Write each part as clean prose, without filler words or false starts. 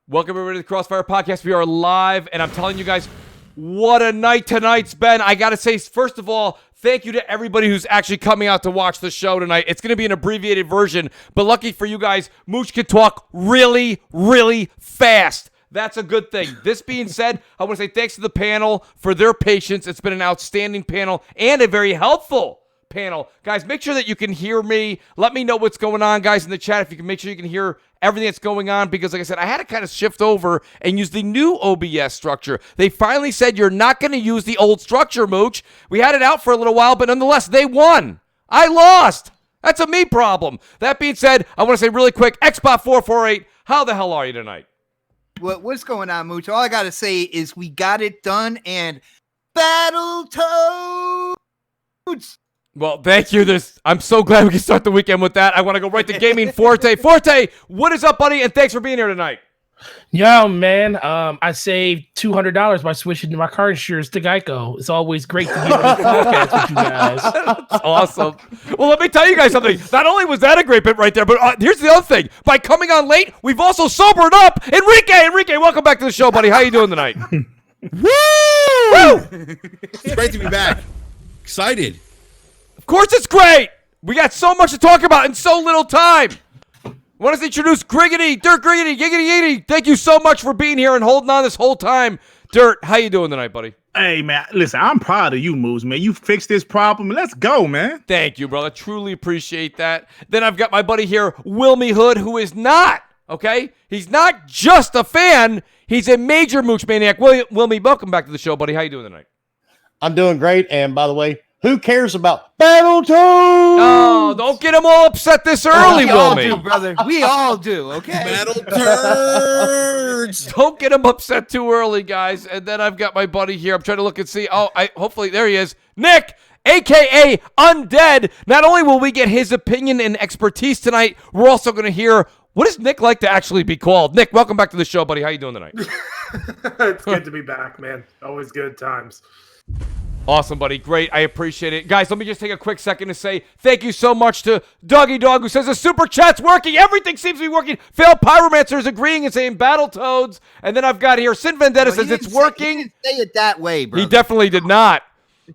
Welcome everybody to the CrossFire Podcast. We are live, and I'm telling you guys, what a night tonight's been. I gotta say, first of all, thank you to everybody who's actually coming out to watch the show tonight. It's gonna be an abbreviated version, but lucky for you guys, Mooch can talk really, really fast. That's a good thing. This being said, I want to say thanks to the panel for their patience. It's been an outstanding panel and a very helpful panel. Guys, make sure that you can hear me. Let me know what's going on, guys, in the chat. If you can make sure you can hear everything that's going on, because like I said, I had to kind of shift over and use the new OBS structure. They finally said you're not going to use the old structure, Mooch. We had it out for a little while, but nonetheless, they won. I lost. That's a me problem. That being said, I want to say really quick, Xbot448, how the hell are you tonight? What's going on, Mooch? All I got to say is we got it done, and Battletoads! Well, thank you. I'm so glad we can start the weekend with that. I want to go right to Gaming Forte. Forte, what is up, buddy? And thanks for being here tonight. Yo, man, I saved $200 by switching my car insurance to Geico. It's always great to get on the podcast with you guys. That's awesome. Well, let me tell you guys something. Not only was that a great bit right there, but here's the other thing. By coming on late, we've also sobered up. Enrique, welcome back to the show, buddy. How you doing tonight? Woo! It's great to be back. Excited. Of course it's great. We got so much to talk about in so little time. I want to introduce Griggity, Dirt Griggity, Giggity Yiggity. Thank you so much for being here and holding on this whole time. Dirt, how you doing tonight, buddy? Hey, man, listen, I'm proud of you, Moose, man. You fixed this problem. Let's go, man. Thank you, brother. Truly appreciate that. Then I've got my buddy here, Wilmy Hood, who is not, okay? He's not just a fan. He's a major Mooch Maniac. Wilmy, welcome back to the show, buddy. How you doing tonight? I'm doing great. And by the way, who cares about Battletoads? Oh, don't get them all upset this early, We all Wilmy. do, brother. We all do, okay? Battletoads. Don't get them upset too early, guys. And then I've got my buddy here. I'm trying to look and see. Oh, hopefully, there he is. Nick, a.k.a. Undead. Not only will we get his opinion and expertise tonight, we're also going to hear, what does Nick like to actually be called? Nick, welcome back to the show, buddy. How you doing tonight? It's good to be back, man. Always good times. Awesome, buddy. Great. I appreciate it. Guys, let me just take a quick second to say thank you so much to Doggy Dog, who says the super chat's working. Everything seems to be working. Failed Pyromancer is agreeing and saying Battletoads. And then I've got here, Sin Vendetta says it's working. He didn't say it that way, bro. He definitely did not.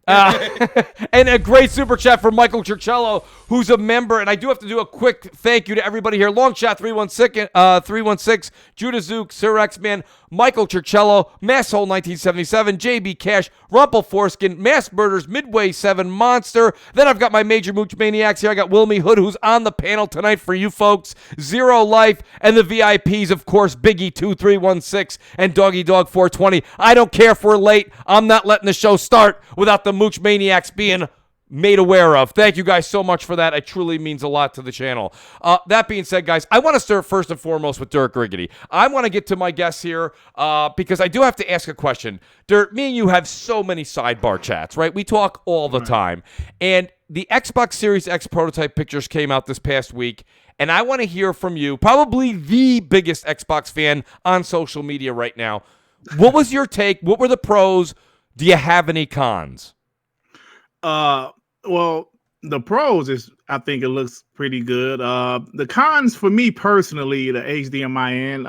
And a great super chat from Michael Chirichello, who's a member. And I do have to do a quick thank you to everybody here. Long chat 316, JudaZuk, Sirex Man, Michael Chirichello, Masshole 1977, JB Kash, Rumple Foreskin, Mass Murders, Midway7 Monster. Then I've got my major Mooch Maniacs here. I got Wilmy Hood, who's on the panel tonight for you folks. Zero Life, and the VIPs, of course, Biggie 2316 and Doggy Dog 420. I don't care if we're late. I'm not letting the show start without the Mooch Maniacs being made aware of. Thank you guys so much for that. It truly means a lot to the channel. That being said, guys, I want to start first and foremost with Dirt Griggity. I want to get to my guests here because I do have to ask a question. Dirt, me and you have so many sidebar chats, right? We talk all the time. And the Xbox Series X prototype pictures came out this past week, and I want to hear from you, probably the biggest Xbox fan on social media right now. What was your take? What were the pros? Do you have any cons? Well, the pros is I think it looks pretty good. The cons for me personally, the HDMI in,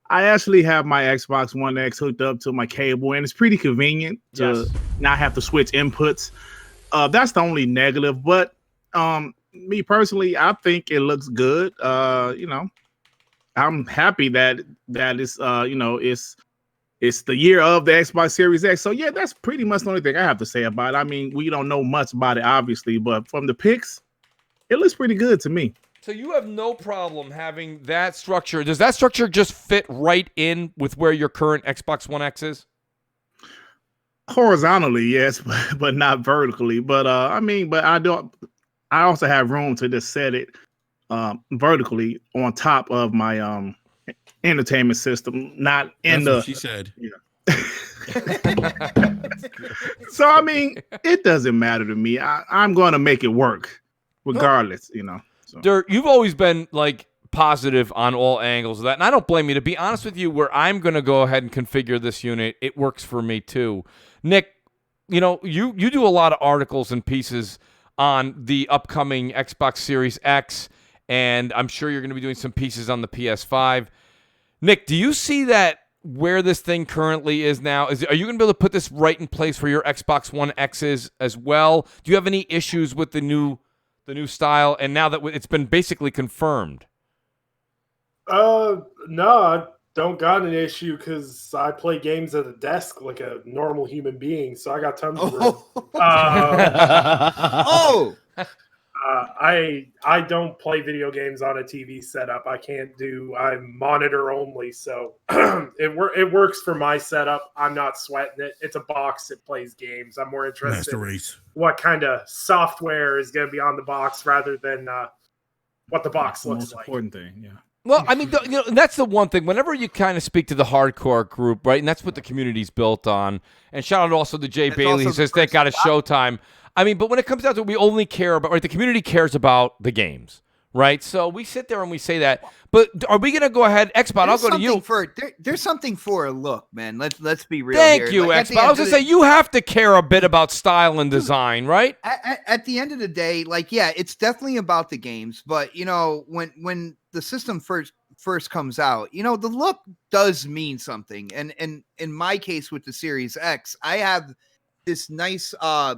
I actually have my Xbox One X hooked up to my cable, and it's pretty convenient to not have to switch inputs. That's the only negative, but me personally, I think it looks good. I'm happy that it's the year of the Xbox Series X. So, yeah, that's pretty much the only thing I have to say about it. I mean, we don't know much about it, obviously, but from the pics, it looks pretty good to me. So you have no problem having that structure. Does that structure just fit right in with where your current Xbox One X is? Horizontally, yes, but not vertically. But, I also have room to just set it vertically on top of my entertainment system, not in That's what she said. So I mean, it doesn't matter to me. I'm going to make it work regardless, So. Dirt, you've always been like positive on all angles of that, and I don't blame you. To be honest with you, where I'm going to go ahead and configure this unit, it works for me too. Nick, you do a lot of articles and pieces on the upcoming Xbox Series X. and I'm sure you're going to be doing some pieces on the PS5. Nick, do you see that where this thing currently is now? Are you going to be able to put this right in place for your Xbox One X's as well? Do you have any issues with the new style? And now that it's been basically confirmed. No, I don't got an issue because I play games at a desk like a normal human being, so I got tons of room. Oh, I don't play video games on a TV setup. I'm monitor only, so it works for my setup. I'm not sweating it. It's a box. It plays games. I'm more interested Master Race. in what kind of software is going to be on the box rather than what the box That's the looks most like. important thing. Yeah. Well, I mean, that's the one thing. Whenever you kind of speak to the hardcore group, right, and that's what the community's built on. And shout out also to Jay Bailey, who says, thank God it's Showtime. I mean, but when it comes down to it, we only care about, right, the community cares about the games, right? So we sit there and we say that. But are we going to go ahead, Xbot, I'll go to you. There's something for a look, man. Let's be real Thank here. you, Like, Xbot. I was going to say, you have to care a bit about style and design, right? At the end of the day, like, yeah, it's definitely about the games. But, you know, when the system first comes out, you know, the look does mean something. And in my case with the Series X, I have this nice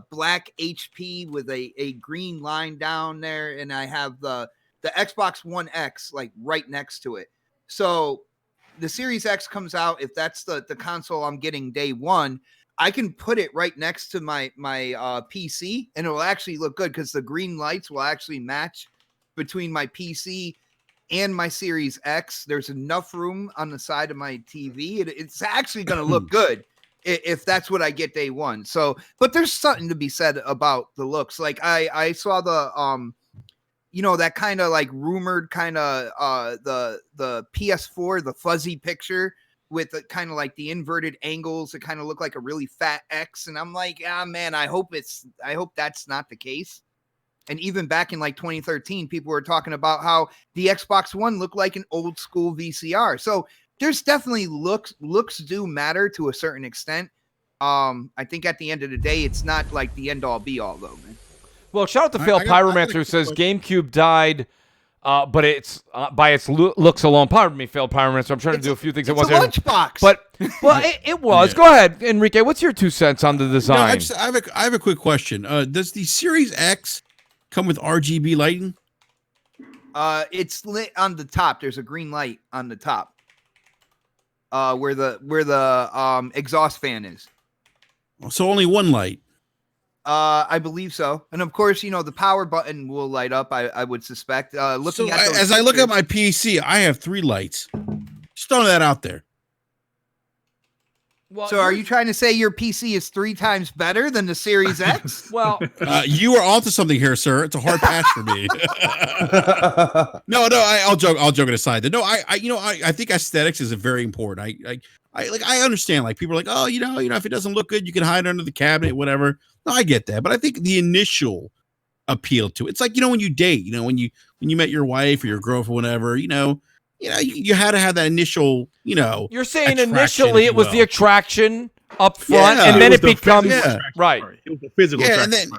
black HP with a green line down there, and I have the Xbox One X like right next to it. So the Series X comes out, if that's the console I'm getting day one, I can put it right next to my PC, and it will actually look good because the green lights will actually match between my PC and my Series X. There's enough room on the side of my TV. It's actually going to look good if that's what I get day one. So, but there's something to be said about the looks. Like I saw the you know, that kind of like rumored kind of the PS4, the fuzzy picture with the kind of like the inverted angles that kind of look like a really fat X, and I'm like, man, I hope that's not the case. And even back in like 2013, people were talking about how the Xbox One looked like an old school VCR. So there's definitely looks do matter to a certain extent. I think at the end of the day, it's not like the end all be all though, man. Well, shout out to Phil Pyromancer, who says GameCube died, but it's by its looks alone. Pardon me, Phil Pyromancer. I'm trying to do a few things at once. It's a lunchbox. But well, it was. Yeah. Go ahead, Enrique. What's your 2 cents on the design? No, I have a quick question. Does the Series X come with RGB lighting? It's lit on the top. There's a green light on the top. Where the exhaust fan is. So only one light. I believe so. And of course, you know, the power button will light up, I would suspect. Looking at as I look at my PC, I have 3 lights. Just throwing that out there. Well, so are you trying to say your PC is 3 times better than the Series X? Well, you are onto something here, sir. It's a hard pass for me. No, I'll joke aside. No, I think aesthetics is very important. I understand, like, people are like, oh, you know, if it doesn't look good, you can hide under the cabinet, whatever. No, I get that. But I think the initial appeal to it, it's like, you know, when you date, you know, when you met your wife or your girlfriend, whatever, you had to have that initial, you know. You're saying initially it was the attraction up front, yeah, and then it becomes right. It was the physical attraction.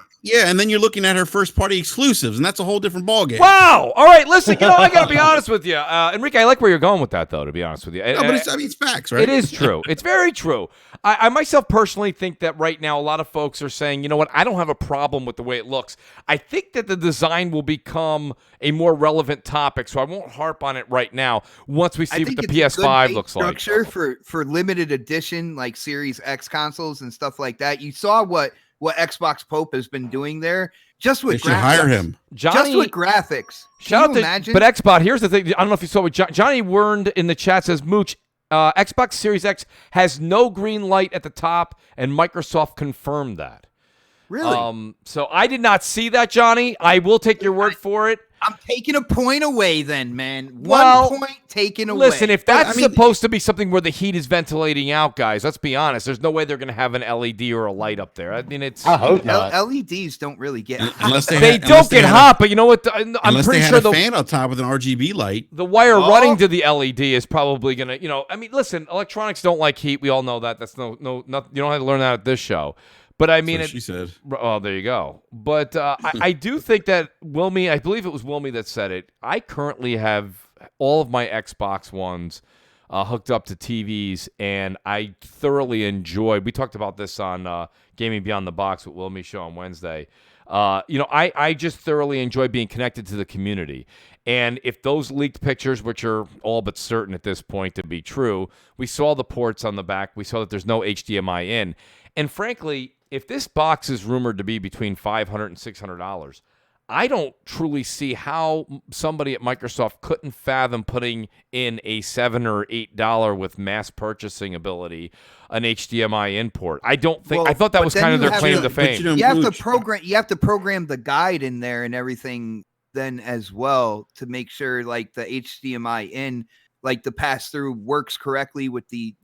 And then you're looking at her first party exclusives, and that's a whole different ballgame. Wow. All right, listen, you know, I got to be honest with you. Enrique, I like where you're going with that, though, to be honest with you. No, but it's facts, right? It is true. It's very true. I myself personally think that right now a lot of folks are saying, you know what, I don't have a problem with the way it looks. I think that the design will become a more relevant topic, so I won't harp on it right now once we see what the PS5 looks like. Structure for limited edition, like Series X consoles and stuff like that. You saw what Xbox Pope has been doing there, just with graphics. They should hire him. Johnny, just with graphics. Shout out to imagine? But Xbox, here's the thing. I don't know if you saw what Johnny Werned in the chat says, Mooch, Xbox Series X has no green light at the top, and Microsoft confirmed that. Really? So I did not see that, Johnny. I will take your word for it. I'm taking a point away then, man. One point taken away. Listen, if that's supposed to be something where the heat is ventilating out, guys, let's be honest. There's no way they're going to have an LED or a light up there. I mean, I hope not. LEDs don't really get hot. Unless they don't get hot, but you know what? I'm pretty sure the fan on top with an RGB light. The wire running to the LED is probably going to, you know, I mean, listen, electronics don't like heat. We all know that. That's no, you don't have to learn that at this show. But I mean, she said. Oh, there you go. But I do think that Wilmy, I believe it was Wilmy that said it. I currently have all of my Xbox Ones hooked up to TVs, and I thoroughly enjoyed. We talked about this on Gaming Beyond the Box with Wilmy Show on Wednesday. I just thoroughly enjoy being connected to the community. And if those leaked pictures, which are all but certain at this point to be true, we saw the ports on the back. We saw that there's no HDMI in. And frankly, if this box is rumored to be between $500 and $600, I don't truly see how somebody at Microsoft couldn't fathom putting in a $7 or $8 with mass purchasing ability, an HDMI import. I don't think. I thought that was kind of their claim to fame. You have to program. You have to program the guide in there and everything then as well to make sure like the HDMI in, like the pass through works correctly with the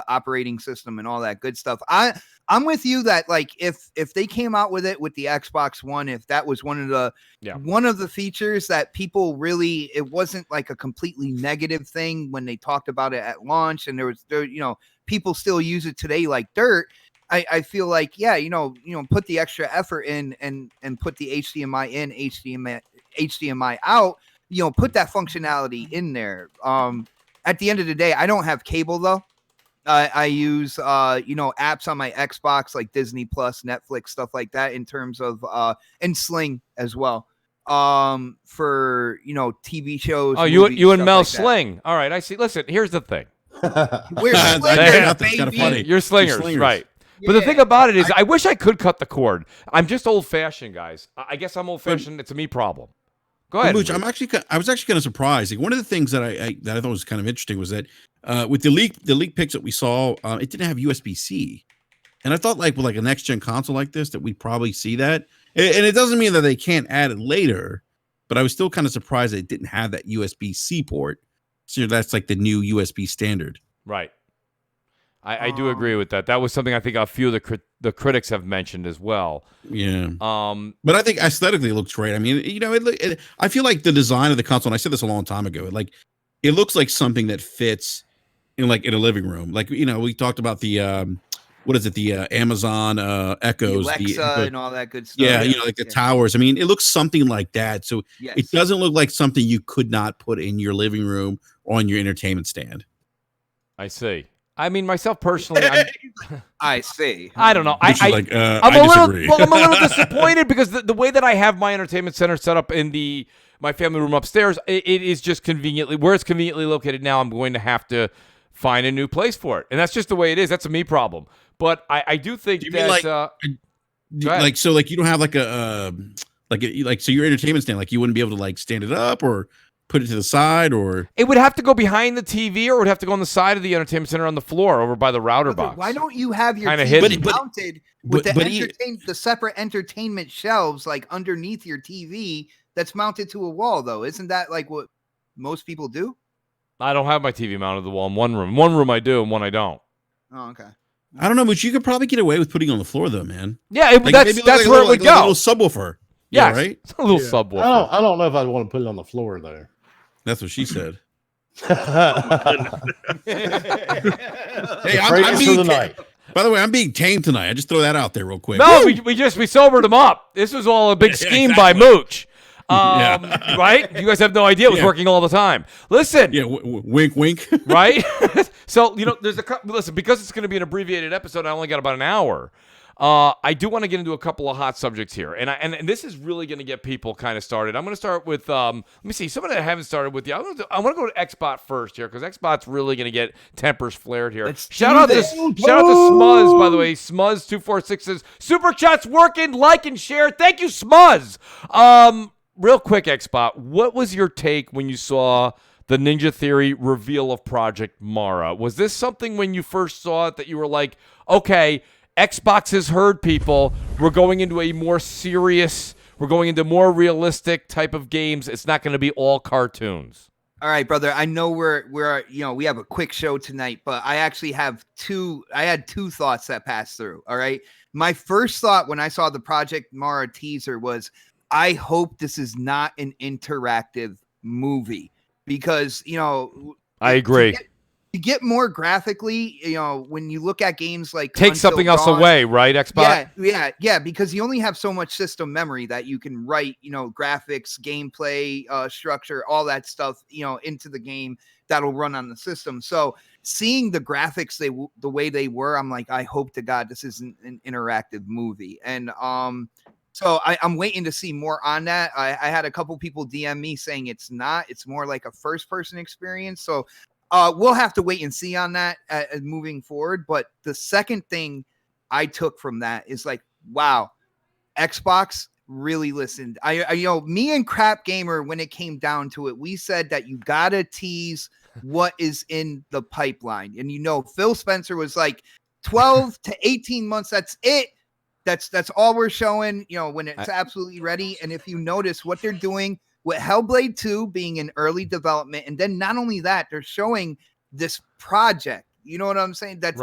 operating system and all that good stuff. I'm with you that like if they came out with it with the Xbox One, if that was one of the features that people really, it wasn't like a completely negative thing when they talked about it at launch, and there people still use it today like dirt. I feel like put the extra effort in and put the HDMI in, HDMI out. Put that functionality in there. At the end of the day, I don't have cable though. I use apps on my Xbox like Disney Plus, Netflix, stuff like that in terms of and Sling as well. For TV shows. Oh, you and Mel like Sling. All right, I see. Listen, here's the thing. We're slingers, baby. You're slingers, right? But the thing about it is, I wish I could cut the cord. I'm just old-fashioned, guys. I guess I'm old-fashioned. It's a me problem. Go ahead. Mooch, I was actually kind of surprised. Like, one of the things that I thought was kind of interesting was that with the leak pics that we saw, it didn't have USB-C, and I thought like with like a next gen console like this that we'd probably see that. And it doesn't mean that they can't add it later, but I was still kind of surprised that it didn't have that USB-C port. So that's like the new USB standard, right? I do agree with that. That was something I think a few of the critics have mentioned as well. Yeah. But I think aesthetically it looks great. I mean, I feel like the design of the console, and I said this a long time ago, it looks like something that fits in a living room. Like, we talked about the the Amazon Echoes, the Alexa and all that good stuff. Yeah, like the towers. I mean, it looks something like that. So It doesn't look like something you could not put in your living room or on your entertainment stand. I see. I mean, myself personally, I see. I don't know. I'm a little disappointed because the way that I have my entertainment center set up in my family room upstairs, it is just conveniently where it's conveniently located now. I'm going to have to find a new place for it, and that's just the way it is. That's a me problem. But I do think so you don't have so your entertainment stand, you wouldn't be able to stand it up or put it to the side, or it would have to go behind the TV, or it would have to go on the side of the entertainment center on the floor over by the router box. Why don't you have your TV mounted with the separate entertainment shelves underneath your TV that's mounted to a wall though? Isn't that like what most people do? I don't have my TV mounted to the wall in one room. One room I do, and one I don't. Oh, okay. I don't know, but you could probably get away with putting it on the floor though, man. Yeah, that's where it would go. A little subwoofer. Yeah, right. It's a little subwoofer. I don't know if I'd want to put it on the floor though. That's what she said. Hey, I'm being by the way, I'm being tame tonight. I just throw that out there real quick. No, we sobered him up. This was all a big scheme by Mooch. Right? You guys have no idea it was working all the time. Listen. Yeah, wink, wink. Right? So, there's listen, because it's going to be an abbreviated episode, I only got about an hour. I do want to get into a couple of hot subjects here, and this is really going to get people kind of started. I'm going to start with let me see, someone that I haven't started with yet. I want to go to Xbot first here because Xbot's really going to get tempers flared here. Shout out to Smuzz, by the way. Smuzz246 says super chat's working, like and share. Thank you, Smuzz. Real quick, Xbot, what was your take when you saw the Ninja Theory reveal of Project Mara? Was this something when you first saw it that you were like, okay, Xbox has heard people. We're going into a more serious, we're going into more realistic type of games. It's not going to be all cartoons. All right, brother. I know we have a quick show tonight, but I actually had two thoughts that passed through. All right. My first thought when I saw the Project Mara teaser was, I hope this is not an interactive movie because, I agree. you get more graphically, you know, when you look at games like Take Until something else Dawn, away, right, Xbox? Yeah, because you only have so much system memory that you can write, you know, graphics, gameplay, structure, all that stuff, you know, into the game that'll run on the system. So seeing the graphics the way they were, I'm like, I hope to God this isn't an interactive movie. And so I'm waiting to see more on that. I had a couple people DM me saying it's not. It's more like a first-person experience. So we'll have to wait and see on that moving forward. But the second thing I took from that is like, wow, Xbox really listened. I you know, me and Crap Gamer, when it came down to it, we said that you gotta tease what is in the pipeline. And you know, Phil Spencer was like 12 to 18 months. That's it. That's all we're showing, you know, when it's absolutely ready. And if you notice what they're doing with Hellblade 2 being in early development, and then not only that, they're showing this project. You know what I'm saying? That's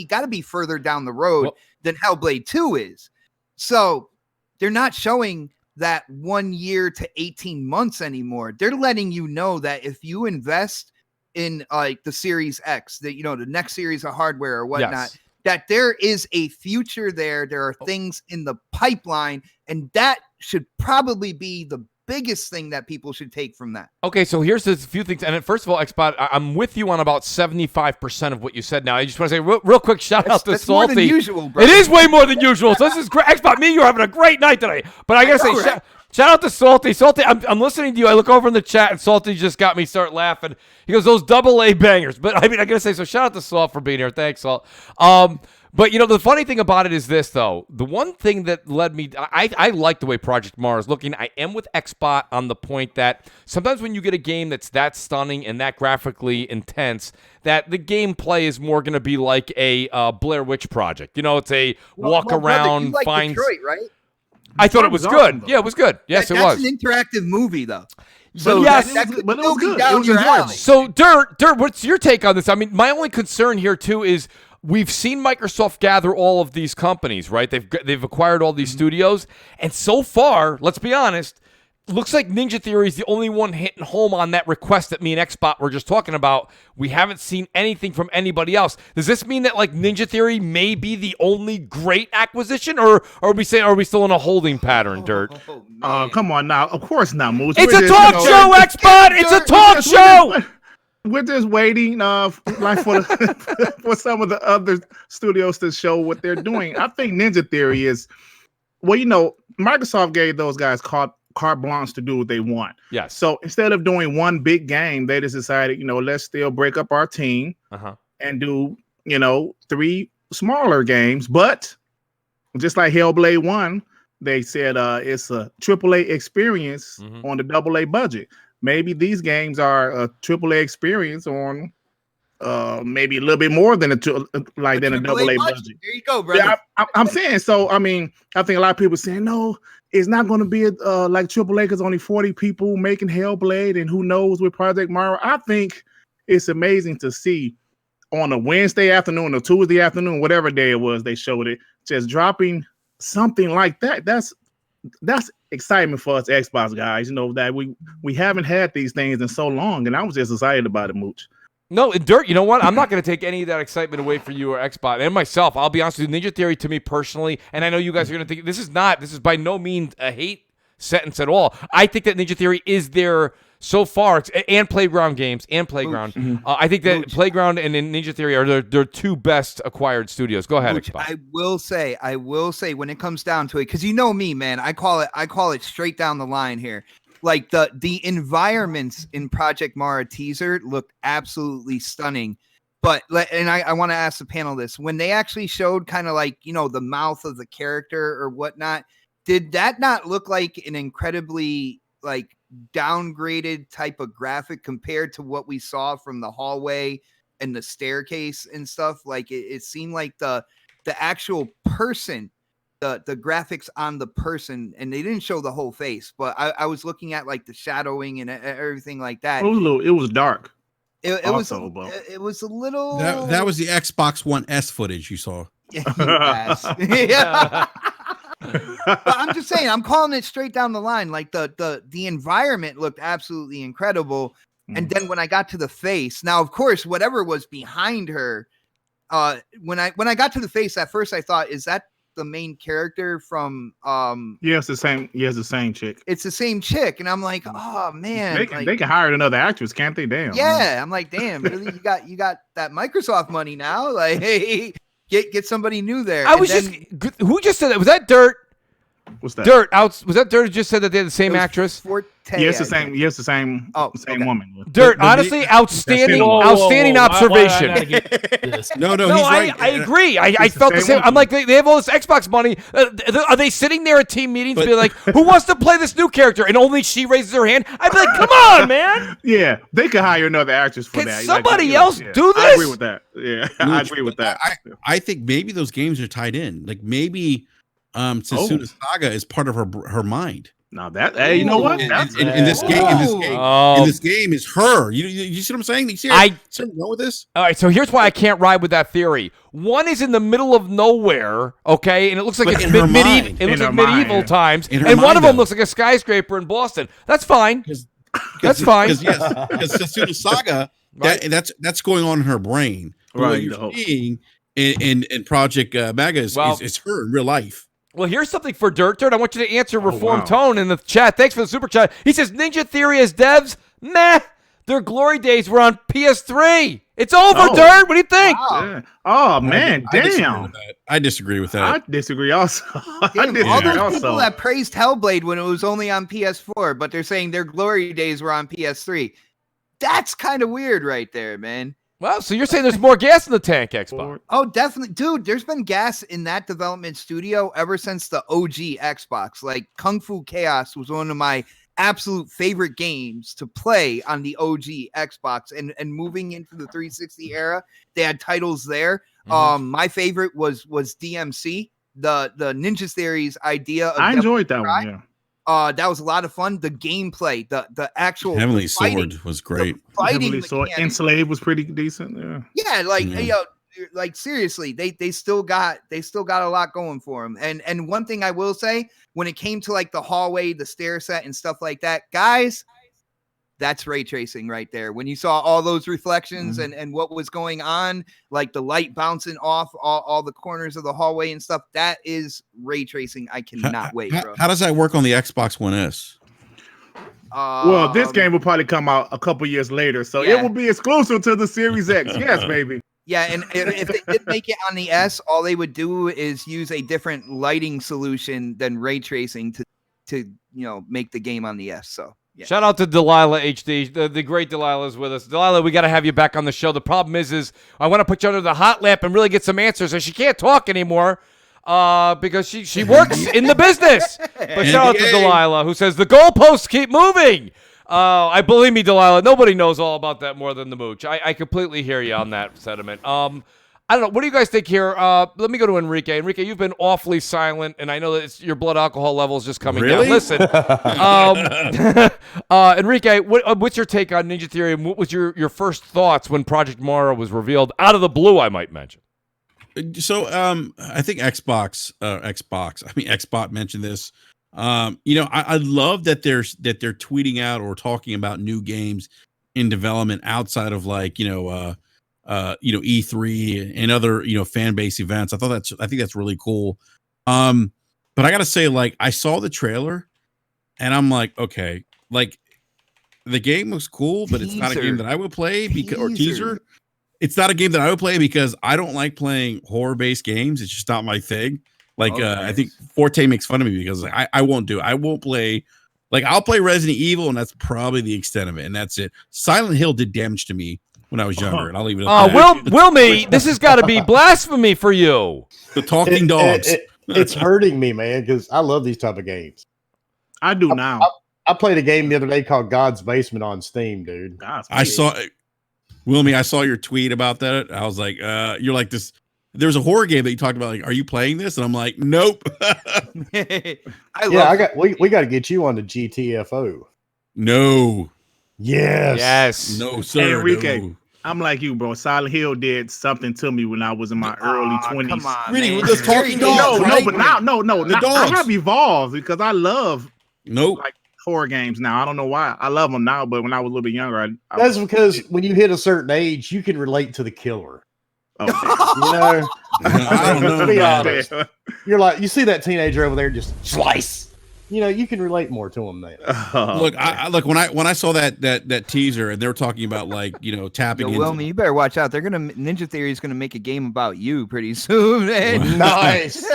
gotta be further down the road than Hellblade 2 is. So they're not showing that 1 year to 18 months anymore. They're letting you know that if you invest in like the Series X, that, you know, the next series of hardware or whatnot, that there is a future there. There are things in the pipeline, and that should probably be the biggest thing that people should take from that. Okay, so here's a few things. And first of all, Xbot, I'm with you on about 75% of what you said now. I just want to say real quick shout out to that's Salty. More than usual, bro. It is way more than usual. So this is great. Xbot, me, you're having a great night today. But I got to say, shout out to Salty. Salty, I'm listening to you. I look over in the chat, and Salty just got me start laughing. He goes, those AA bangers. But I mean, I got to say, so shout out to Salt for being here. Thanks, Salt. But, you know, the funny thing about it is this, though. The one thing that led me, I like the way Project Mars is looking. I am with Xbot on the point that sometimes when you get a game that's that stunning and that graphically intense, that the gameplay is more going to be like a Blair Witch Project. You know, it's a walk around, brother, find. Detroit, right? I thought it was good. Awesome, yeah, it was good. Yes, it was. That's an interactive movie, though. So yes, but it was good. It was enjoyable. So, Dirt, what's your take on this? I mean, my only concern here too is we've seen Microsoft gather all of these companies, right? They've acquired all these studios, and so far, let's be honest, looks like Ninja Theory is the only one hitting home on that request that me and Xbot were just talking about. We haven't seen anything from anybody else. Does this mean that like Ninja Theory may be the only great acquisition, or are we still in a holding pattern, Dirt? Come on now. Of course not, Mooch. It's a talk show, Xbot. It's a talk show. We're just waiting like for some of the other studios to show what they're doing. I think Ninja Theory is, well, you know, Microsoft gave those guys carte blanche to do what they want. Yes. So instead of doing one big game, they just decided, you know, let's still break up our team and do, you know, 3 smaller games. But just like Hellblade 1, they said it's a AAA experience on the AA budget. Maybe these games are a AAA experience on maybe a little bit more than a AA budget. There you go, brother. Yeah, I'm saying. So, I mean, I think a lot of people are saying, no, it's not going to be like AAA because only 40 people making Hellblade and who knows with Project Mara. I think it's amazing to see on a Wednesday afternoon or Tuesday afternoon, whatever day it was, they showed it, just dropping something like that. That's excitement for us Xbox guys, you know, that we haven't had these things in so long, and I was just excited about it, Mooch. No, Dirt, you know what? I'm not going to take any of that excitement away from you or Xbot and myself. I'll be honest with you, Ninja Theory to me personally, and I know you guys are going to think this is by no means a hate sentence at all. I think that Ninja Theory is there so far, and Playground Games and Playground. I think that Playground and Ninja Theory are their 2 best acquired studios. Go ahead, Xbot. I will say when it comes down to it, because you know me, man, I call it straight down the line here. Like the environments in Project Mara teaser looked absolutely stunning. But I want to ask the panel this: when they actually showed kind of like, you know, the mouth of the character or whatnot, did that not look like an incredibly like downgraded type of graphic compared to what we saw from the hallway and the staircase and stuff? Like it seemed like the actual person, the graphics on the person, and they didn't show the whole face, but I was looking at like the shadowing and everything like that. It was dark. It was a little. That was the Xbox One S footage you saw. Yeah. But I'm just saying, I'm calling it straight down the line. Like the environment looked absolutely incredible. And then when I got to the face, now of course, whatever was behind her, when I got to the face, at first I thought, is that the main character from Yeah, it's the same. Yeah, it's the same chick. It's the same chick, and I'm like, oh man, They can hire another actress, can't they? Damn. Yeah, I'm like, damn, really? You got that Microsoft money now? Like, hey, get somebody new there. Who just said that? Was that Dirt? What's that? Was that Dirt who just said that they had the same actress? Forte, Yes, the same. Yes, the same. Oh, same okay. woman. Dirt, honestly, outstanding observation. No, No, he's right. I agree. I felt the same same. one. I'm like, they have all this Xbox money. Are they sitting there at team meetings being like, who wants to play this new character? And only she raises her hand. I'd be like, come on, man. Yeah, they could hire another actress for Can that. somebody else do I agree this? with that. Yeah, I agree with that. I think maybe those games are tied in. Like maybe Tsutsuna's Saga is part of her mind. Now that, hey, you know what? That's In this game is her. You see what I'm saying? You see something wrong with this? All right, so here's why I can't ride with that theory. One is in the middle of nowhere, okay, and it looks like But it's in her medieval. mind. It looks In like her mind, medieval yeah. times, In her and one of mind, them though. looks like a skyscraper in Boston. That's fine. That's fine. Because Tsutsuna's Saga, Right. that's going on in her brain. But what Right, you're seeing in Project Maga is her in real life. Well, here's something for Dirt. I want you to answer Reform wow. Tone in the chat. Thanks for the super chat. He says Ninja Theory as devs, meh. Their glory days were on PS3. It's over, Oh. Dirt. What do you think? yeah. Oh man, damn. I disagree with that. I disagree also. Damn, I all disagree those people also. that praised Hellblade when it was only on PS4, but they're saying their glory days were on PS3. That's kind of weird right there, man. Well, so you're saying there's more gas in the tank, Xbox. Oh, definitely. Dude, there's been gas in that development studio ever since the OG Xbox. Like Kung Fu Chaos was one of my absolute favorite games to play on the OG Xbox, and moving into the 360 era, they had titles there. My favorite was DMC, the Ninja Theory's idea of I enjoyed that Devil one. May Yeah. Cry. That was a lot of fun. The gameplay, the actual Heavenly fighting, Sword was great. the fighting Heavily Sword. mechanics. Enslaved was pretty decent. Yeah. Yeah, like Yeah. yo, like seriously, they still got a lot going for them. And one thing I will say, when it came to like the hallway, the stair set, and stuff like that, guys, that's ray tracing right there. When you saw all those reflections and what was going on, like the light bouncing off all the corners of the hallway and stuff, that is ray tracing. I cannot wait, bro. How does that work on the Xbox One S? Well, this game will probably come out a couple years later, so Yeah. it will be exclusive to the Series X. Yes, baby. Yeah, and if they did make it on the S, all they would do is use a different lighting solution than ray tracing to make the game on the S. So yeah. Shout out to Delilah HD. The great Delilah is with us. Delilah, we got to have you back on the show. The problem is I want to put you under the hot lamp and really get some answers. And she can't talk anymore because she works in the business. But shout out to Delilah, who says the goalposts keep moving. I believe me, Delilah. Nobody knows all about that more than the Mooch. I completely hear you on that sentiment. I don't know. What do you guys think here? Let me go to Enrique. Enrique, you've been awfully silent, and I know that your blood alcohol level is just coming down. Listen, Enrique, what's your take on Ninja Theory? And what was your first thoughts when Project Mara was revealed out of the blue? I might mention. So I think Xbox mentioned this. I love that they're tweeting out or talking about new games in development outside of like E3 and other fan base events. I think that's really cool. But I gotta say, like, I saw the trailer and I'm like, okay, like the game looks cool, but it's not a game that I would play because teaser. It's not a game that I would play because I don't like playing horror-based games. It's just not my thing. Like, I think Forte makes fun of me because I won't do it. I won't play. Like, I'll play Resident Evil, and that's probably the extent of it, and that's it. Silent Hill did damage to me when I was younger, and I'll leave it at that. Wilmy, this has got to be blasphemy for you. The talking dogs. It's hurting me, man, because I love these type of games. I do now. I played a game the other day called God's Basement on Steam, dude. I saw Wilmy, I saw your tweet about that. I was like, you're like this. There's a horror game that you talked about. Like, are you playing this? And I'm like, nope. We got to get you on the GTFO. No. Yes. No, sir. Enrique, no. I'm like you, bro. Silent Hill did something to me when I was in my early 20s. Come on, Really, man. with those talking dogs, right? No, but now, The I dogs. have evolved because I love Nope. like horror games now. I don't know why. I love them now, but when I was a little bit younger, That's because when you hit a certain age, you can relate to the killer. Oh, You know, I don't know. to be man. honest, you're like, you see that teenager over there, just slice. You know, you can relate more to him then. Look, I look when I saw that teaser and they were talking about like tapping. Yo, into, Wilmy, you better watch out. They're gonna Ninja Theory is gonna make a game about you pretty soon. Man. Nice.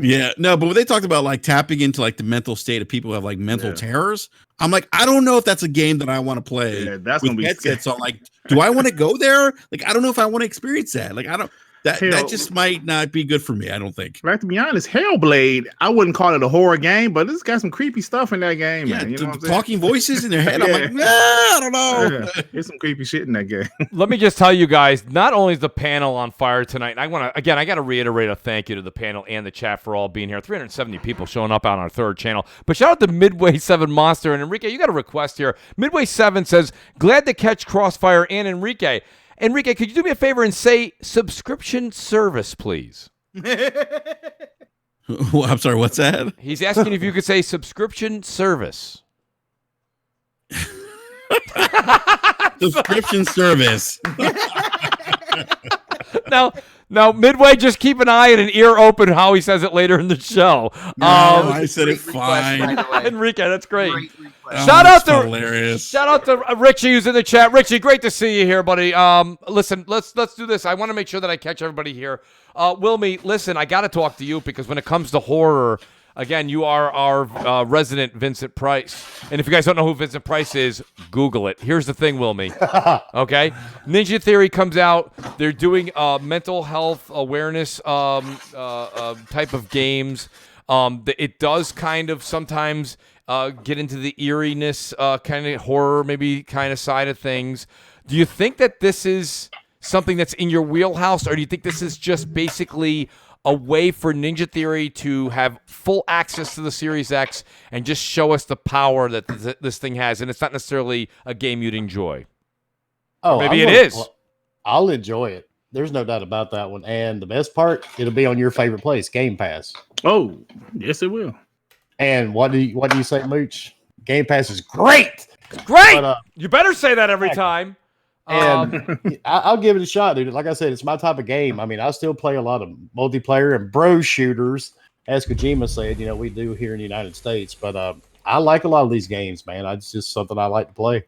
Yeah, no, but when they talked about like tapping into like the mental state of people who have like mental terrors, I'm like, I don't know if that's a game that I want to play. Yeah, that's with gonna be headsets on. Like, do I want to go there? Like, I don't know if I want to experience that. Like, I don't. That just might not be good for me. I don't think. Like, to be honest, Hellblade, I wouldn't call it a horror game, but it's got some creepy stuff in that game. Yeah, Man. You know what I'm saying? talking voices in their head. I'm like, nah, I don't know. Yeah, there's some creepy shit in that game. Let me just tell you guys, not only is the panel on fire tonight, and I got to reiterate a thank you to the panel and the chat for all being here. 370 people showing up on our third channel. But shout out to Midway7 Monster. And Enrique, you got a request here. Midway7 says, glad to catch Crossfire and Enrique. Enrique, could you do me a favor and say subscription service, please? I'm sorry, what's that? He's asking if you could say subscription service. Subscription service. Now, Midway, just keep an eye and an ear open how he says it later in the show. No, I said it fine. Enrique, that's great. Oh, Shout out that's to hilarious. Shout out to Richie who's in the chat. Richie, great to see you here, buddy. Listen, let's do this. I want to make sure that I catch everybody here. Wilmy, listen, I got to talk to you because when it comes to horror, again, you are our resident Vincent Price. And if you guys don't know who Vincent Price is, Google it. Here's the thing, Wilmy. Okay? Ninja Theory comes out. They're doing mental health awareness type of games. It does kind of sometimes get into the eeriness kind of horror maybe kind of side of things. Do you think that this is something that's in your wheelhouse, or do you think this is just basically a way for Ninja Theory to have full access to the Series X and just show us the power that this thing has, and it's not necessarily a game you'd enjoy? Oh, maybe it is. I'll enjoy it. There's no doubt about that one. And the best part, it'll be on your favorite place, Game Pass. Oh, yes, it will. And what do you say, Mooch? Game Pass is great. Great. But, you better say that every time. And I'll give it a shot, dude. Like I said, it's my type of game. I mean, I still play a lot of multiplayer and bro shooters, as Kojima said. We do here in the United States. But I like a lot of these games, man. It's just something I like to play.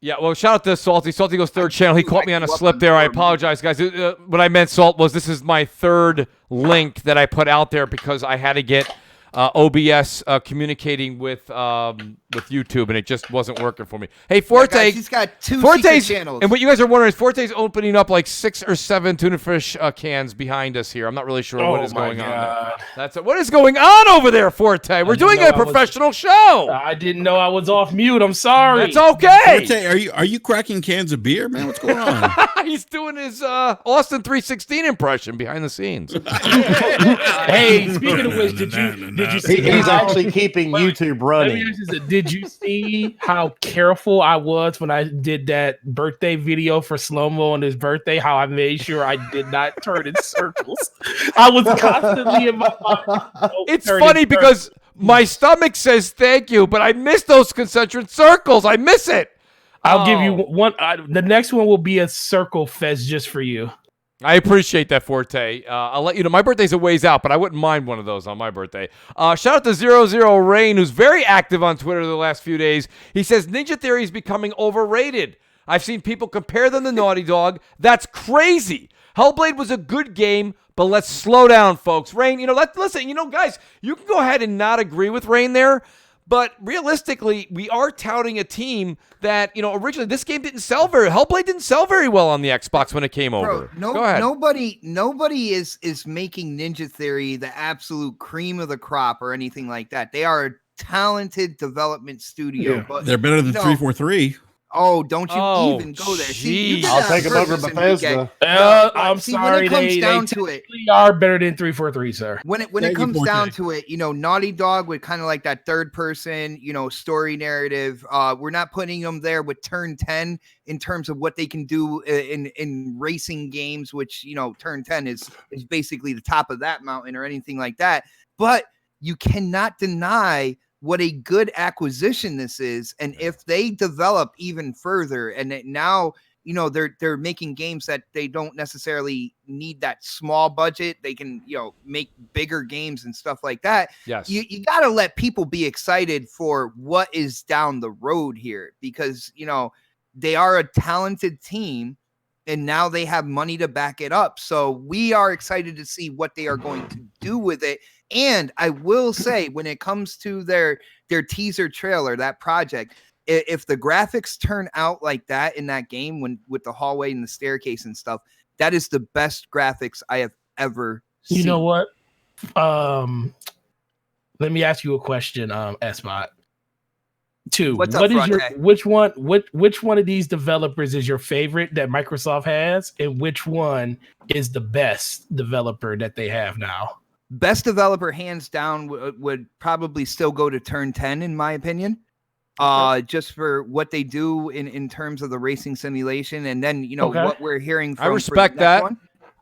Yeah, well, shout out to Salty. Salty goes third channel. He caught me on a slip there. I apologize, guys. What I meant, Salt, was this is my third link that I put out there because I had to get OBS communicating with YouTube, and it just wasn't working for me. Hey, Forte, guys, he's got two secret channels. And what you guys are wondering is Forte's opening up like 6 or 7 tuna fish cans behind us here. I'm not really sure what is going on. What is going on over there, Forte? We're doing a professional show. I didn't know I was off mute. I'm sorry. That's okay. Forte, are you cracking cans of beer, man? What's going on? He's doing his Austin 316 impression behind the scenes. Hey, speaking of which, did you see? He's actually keeping YouTube running. Did you see how careful I was when I did that birthday video for Slow-Mo on his birthday? How I made sure I did not turn in circles. I was constantly in my mind. It's funny because my stomach says thank you, but I miss those concentric circles. I miss it. I'll give you one. The next one will be a circle fest just for you. I appreciate that, Forte. I'll let you know. My birthday's a ways out, but I wouldn't mind one of those on my birthday. Shout out to 00 Rain, who's very active on Twitter the last few days. He says, Ninja Theory is becoming overrated. I've seen people compare them to Naughty Dog. That's crazy. Hellblade was a good game, but let's slow down, folks. Rain, listen, guys, you can go ahead and not agree with Rain there, but realistically, we are touting a team that, originally this game Hellblade didn't sell very well on the Xbox when it came over. Go ahead. Nobody is making Ninja Theory the absolute cream of the crop or anything like that. They are a talented development studio. But they're better than 343. Oh, don't you even go there. See, I'll take them over Bethesda. I'm sorry. When it comes down to it, they are better than 343, sir. When it comes down to it, Naughty Dog with kind of like that third person, story narrative. We're not putting them there with Turn 10 in terms of what they can do in racing games, which, Turn 10 is basically the top of that mountain or anything like that. But you cannot deny what a good acquisition this is. And if they develop even further, and now, you know, they're making games that they don't necessarily need that small budget. They can, you know, make bigger games and stuff like that. Yes. You got to let people be excited for what is down the road here, because, you know, they are a talented team and now they have money to back it up. So we are excited to see what they are going to do with it. And I will say, when it comes to their teaser trailer, that project, if the graphics turn out like that in that game, with the hallway and the staircase and stuff, that is the best graphics I have ever seen. You know what? Let me ask you a question, S-Bot. What's up, which one of these developers is your favorite that Microsoft has, and which one is the best developer that they have now? Best developer, hands down, would probably still go to Turn 10, in my opinion. Just for what they do in terms of the racing simulation, and then, you know, what we're hearing from. I respect that.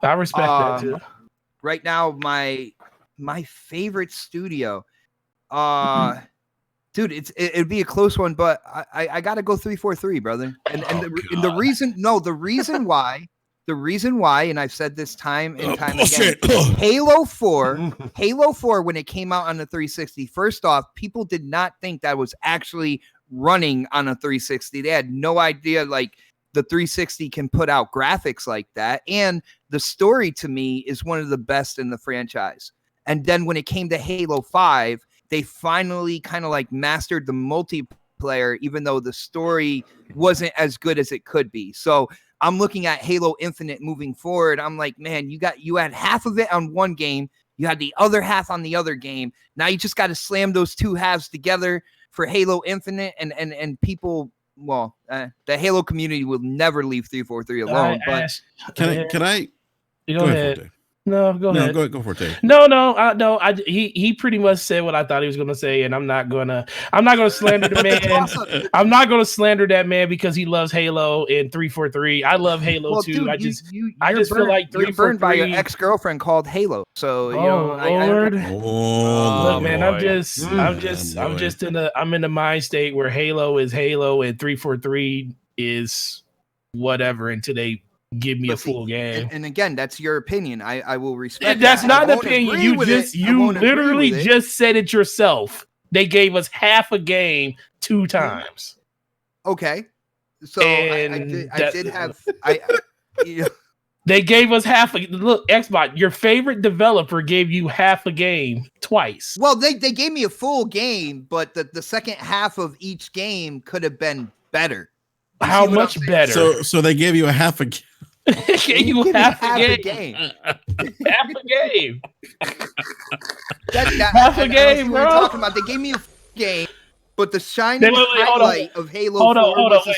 I respect that too. Right now, my favorite studio, dude, it'd be a close one, but I gotta go 343, brother. And the reason why, and I've said this time and time again, Halo 4, when it came out on the 360, first off, people did not think that was actually running on a 360. They had no idea, like, the 360 can put out graphics like that. And the story, to me, is one of the best in the franchise. And then when it came to Halo 5, they finally kind of like mastered the multiplayer, even though the story wasn't as good as it could be. So I'm looking at Halo Infinite moving forward. I'm like, man, you had half of it on one game. You had the other half on the other game. Now you just got to slam those two halves together for Halo Infinite, and people, well, the Halo community will never leave 343 alone. But can I go ahead. No, go ahead. Go for it, Dave. He pretty much said what I thought he was going to say, and I'm not gonna slander the man. I'm not gonna slander that man because he loves Halo and 343. I love Halo too. Dude, I just feel like you're burned by your ex-girlfriend called Halo. So Lord. Look, man, boy. I'm in the mind state where Halo is Halo and 343 is whatever until they give me a full game. And again, that's your opinion. I will respect. That's that. not an opinion. You literally just said it yourself. They gave us half a game 2 times. Okay, so I did have. They gave us half a look. Xbox, your favorite developer gave you half a game twice. Well, they gave me a full game, but the second half of each game could have been better. How much better? So they gave you a half a game. Gave you half a game. Half a game. Half a game, bro. Talking about, they gave me a game, but the shining highlight of Halo 4 was the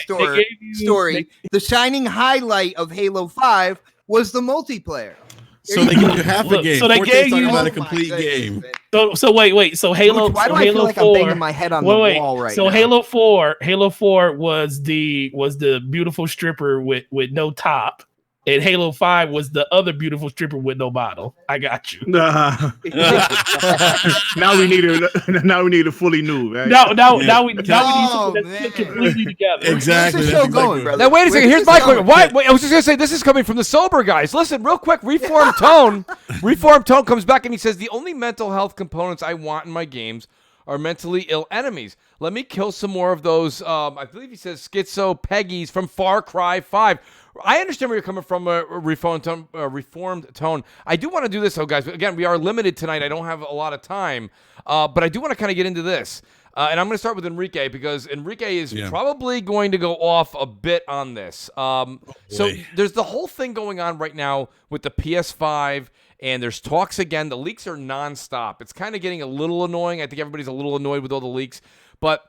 story. The shining highlight of Halo 5 was the multiplayer. So they gave you half a game. So they gave you about a complete game. So wait. So Halo. Why do I feel like 4, I'm banging my head on the wall right now? So Halo 4 was the beautiful stripper with no top, and Halo 5 was the other beautiful stripper with no bottle. I got you. Now we need a fully nude. Right? Now we need something that's completely together. Exactly. Where's the show going, brother? Now wait a second. Here's my question. Wait, I was just gonna say this is coming from the sober guys. Listen, real quick. Reformed Tone comes back and he says the only mental health components I want in my games are mentally ill enemies. Let me kill some more of those. I believe he says schizo Peggies from Far Cry 5. I understand where you're coming from, reformed tone. I do want to do this, though, guys. Again, we are limited tonight. I don't have a lot of time, but I do want to kind of get into this. And I'm going to start with Enrique because Enrique is probably going to go off a bit on this. So there's the whole thing going on right now with the PS5, and there's talks again. The leaks are nonstop. It's kind of getting a little annoying. I think everybody's a little annoyed with all the leaks, but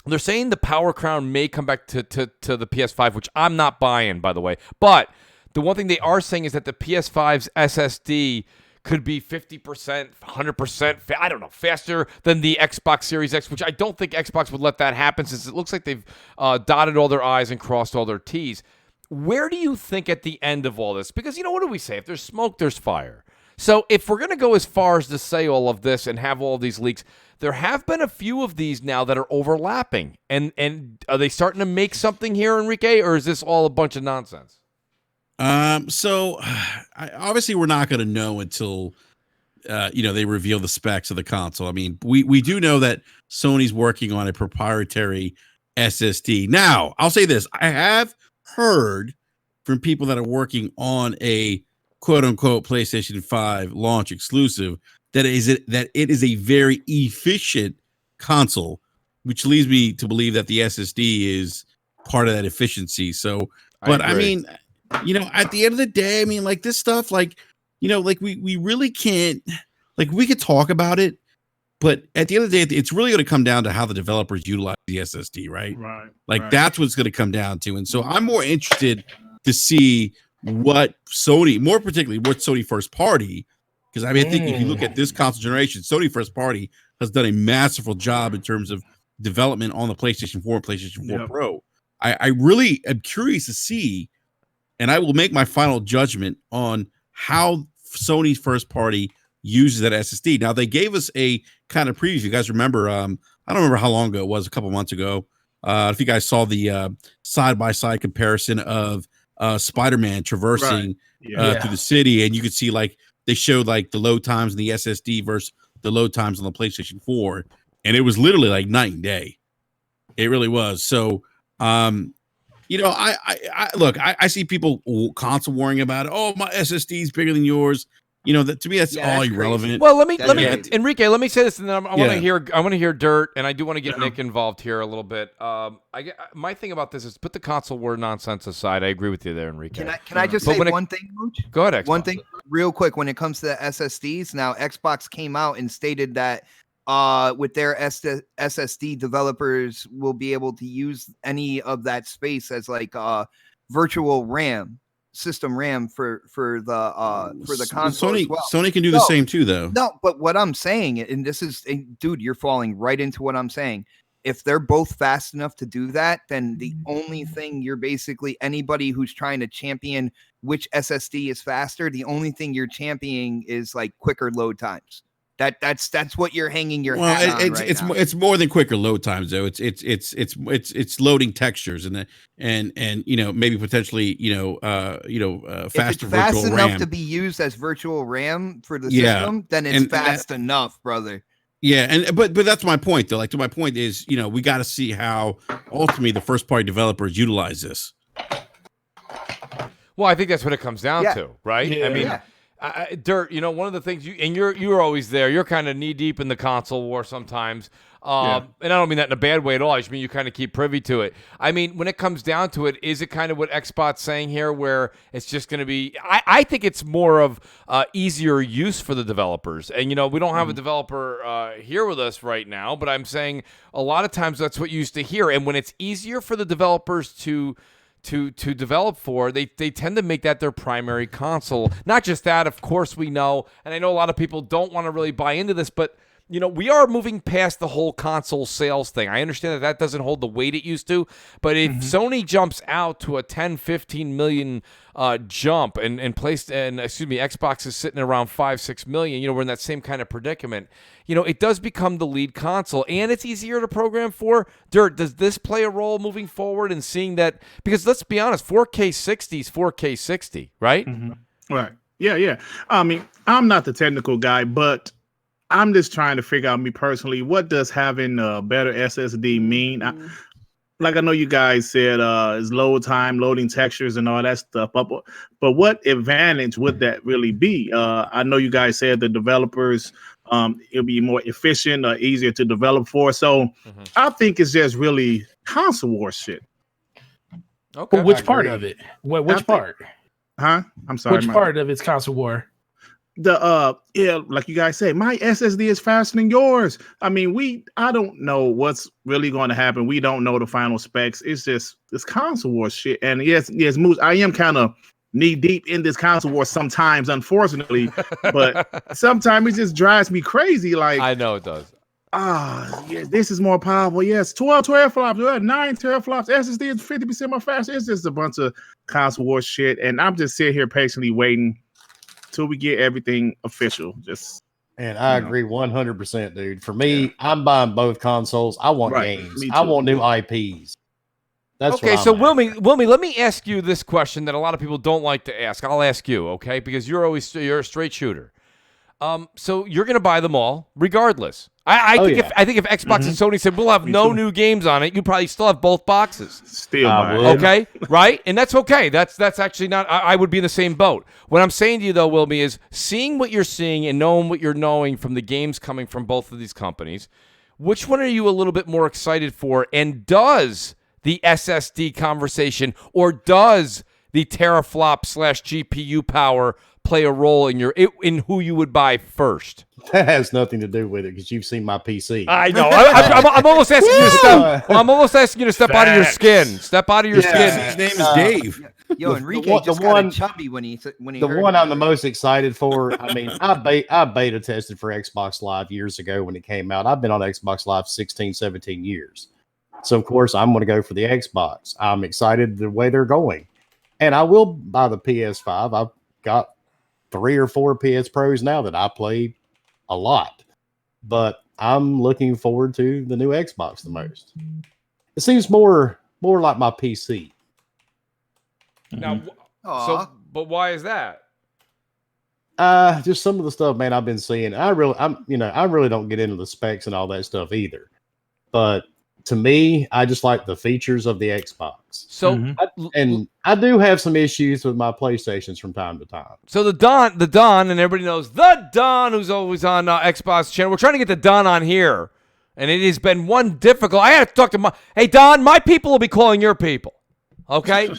they're saying the Power Crown may come back to the PS5, which I'm not buying, by the way. But the one thing they are saying is that the PS5's SSD could be 50%, 100%, I don't know, faster than the Xbox Series X, which I don't think Xbox would let that happen since it looks like they've dotted all their I's and crossed all their T's. Where do you think at the end of all this? Because, what do we say? If there's smoke, there's fire. So if we're going to go as far as to say all of this and have all of these leaks, there have been a few of these now that are overlapping. And are they starting to make something here, Enrique, or is this all a bunch of nonsense? So obviously we're not going to know until they reveal the specs of the console. I mean, we do know that Sony's working on a proprietary SSD. Now, I'll say this. I have heard from people that are working on a quote unquote PlayStation 5 launch exclusive that it is a very efficient console, which leads me to believe that the SSD is part of that efficiency. So, but I mean, at the end of the day, I mean, like this stuff, like, like we really can't, like we could talk about it, but at the end of the day, it's really going to come down to how the developers utilize the SSD, right? Right. Like that's what's going to come down to. And so I'm more interested to see what Sony, more particularly what Sony first party, because I mean, I think if you look at this console generation, Sony first party has done a masterful job in terms of development on the PlayStation 4 and PlayStation 4 Pro. I really am curious to see, and I will make my final judgment on how Sony's first party uses that SSD. Now, they gave us a kind of preview. You guys remember, I don't remember how long ago it was, a couple months ago. If you guys saw the side-by-side comparison of Spider-Man traversing through the city, and you could see like they showed like the load times in the SSD versus the load times on the PlayStation 4, and it was literally like night and day. It really was. So, I look, I see people console worrying about it. Oh, my SSD is bigger than yours. That to me, that's all irrelevant. Well, let me, Enrique, let me say this, and then I want to hear Dirt, and I do want to get Nick involved here a little bit. My thing about this is put the console war nonsense aside. I agree with you there, Enrique. Can I just say one thing, Mooch? Go ahead, Xbox. One thing real quick when it comes to the SSDs. Now, Xbox came out and stated that with their SSD, developers will be able to use any of that space as like virtual RAM. System RAM for the console. Sony can do the same too, though. No, but what I'm saying, and this is, dude, you're falling right into what I'm saying. If they're both fast enough to do that, then the only thing you're basically anybody who's trying to champion which SSD is faster, the only thing you're championing is like quicker load times. That's what you're hanging your hat on right now. It's more than quicker load times though. It's loading textures and maybe potentially faster fast virtual enough RAM to be used as virtual RAM for the system, then it's fast enough, brother. Yeah, but that's my point though. Like my point is, we got to see how ultimately the first party developers utilize this. Well, I think that's what it comes down to, right? Yeah. I mean. Dirt, one of the things you're always there. You're kind of knee deep in the console war sometimes, and I don't mean that in a bad way at all. I just mean you kind of keep privy to it. I mean, when it comes down to it, is it kind of what Xbox saying here, where it's just going to be? I think it's more of easier use for the developers, and we don't have a developer here with us right now, but I'm saying a lot of times that's what you used to hear, and when it's easier for the developers to develop for, they tend to make that their primary console. Not just that, of course we know, and I know a lot of people don't want to really buy into this, but we are moving past the whole console sales thing. I understand that doesn't hold the weight it used to, but if Sony jumps out to a 10-15 million jump and Xbox is sitting around 5-6 million, we're in that same kind of predicament. It does become the lead console, and it's easier to program for. Dirt, does this play a role moving forward in seeing that? Because let's be honest, 4K 60 is 4K 60, right? Right. Yeah. I mean, I'm not the technical guy, but I'm just trying to figure out, me personally, what does having a better SSD mean? I know you guys said is load time, loading textures, and all that stuff. But what advantage would that really be? I know you guys said the developers, it'll be more efficient, easier to develop for. So I think it's just really console war shit. Okay. But which part of it? Which part? Huh? I'm sorry. Which part of it's console war? Like you guys say, my SSD is faster than yours. I mean, I don't know what's really going to happen. We don't know the final specs. It's just this console war shit. And yes, Moose, I am kind of knee deep in this console war sometimes, unfortunately, but sometimes it just drives me crazy. Like, I know it does. Yeah, this is more powerful. Yes, 12 teraflops, 9 teraflops. SSD is 50% more faster. It's just a bunch of console war shit. And I'm just sitting here patiently waiting till we get everything official. Just And I agree 100%, dude. For me, I'm buying both consoles. I want Right. games. Me I too. want new IPs. That's Okay, what so I'm after. Wilmy, let me ask you this question that a lot of people don't like to ask. I'll ask you, okay? Because you're a straight shooter. So you're gonna buy them all, regardless. I think if Xbox and Sony said we'll have no new games on it, you'd probably still have both boxes. still I buy it. would. Okay, right? And that's okay. That's actually not. I would be in the same boat. What I'm saying to you though, Wilmy, is seeing what you're seeing and knowing what you're knowing from the games coming from both of these companies. Which one are you a little bit more excited for? And does the SSD conversation or does the teraflop / GPU power play a role in who you would buy first? That has nothing to do with it because you've seen my PC. I know. I'm almost asking you to step. I'm almost asking you to step out of your skin. Step out of your skin. His name is Dave. Yo, The Enrique one- just the got one- a chubby when he The heard one about I'm the it. most excited for. I mean, I beta tested for Xbox Live years ago when it came out. I've been on Xbox Live 16, 17 years. So, of course, I'm going to go for the Xbox. I'm excited the way they're going. And I will buy the PS5. I've got 3 or 4 PS Pros now that I play a lot. But I'm looking forward to the new Xbox the most. It seems more like my PC. Now, Aw. but why is that? Just some of the stuff, man, I've been seeing. I really don't get into the specs and all that stuff either. But to me, I just like the features of the Xbox. So, And I do have some issues with my PlayStations from time to time. so the Don, and everybody knows the Don, who's always on Xbox channel. We're trying to get the Don on here, and it has been one difficult. I had to talk to hey Don, my people will be calling your people, okay?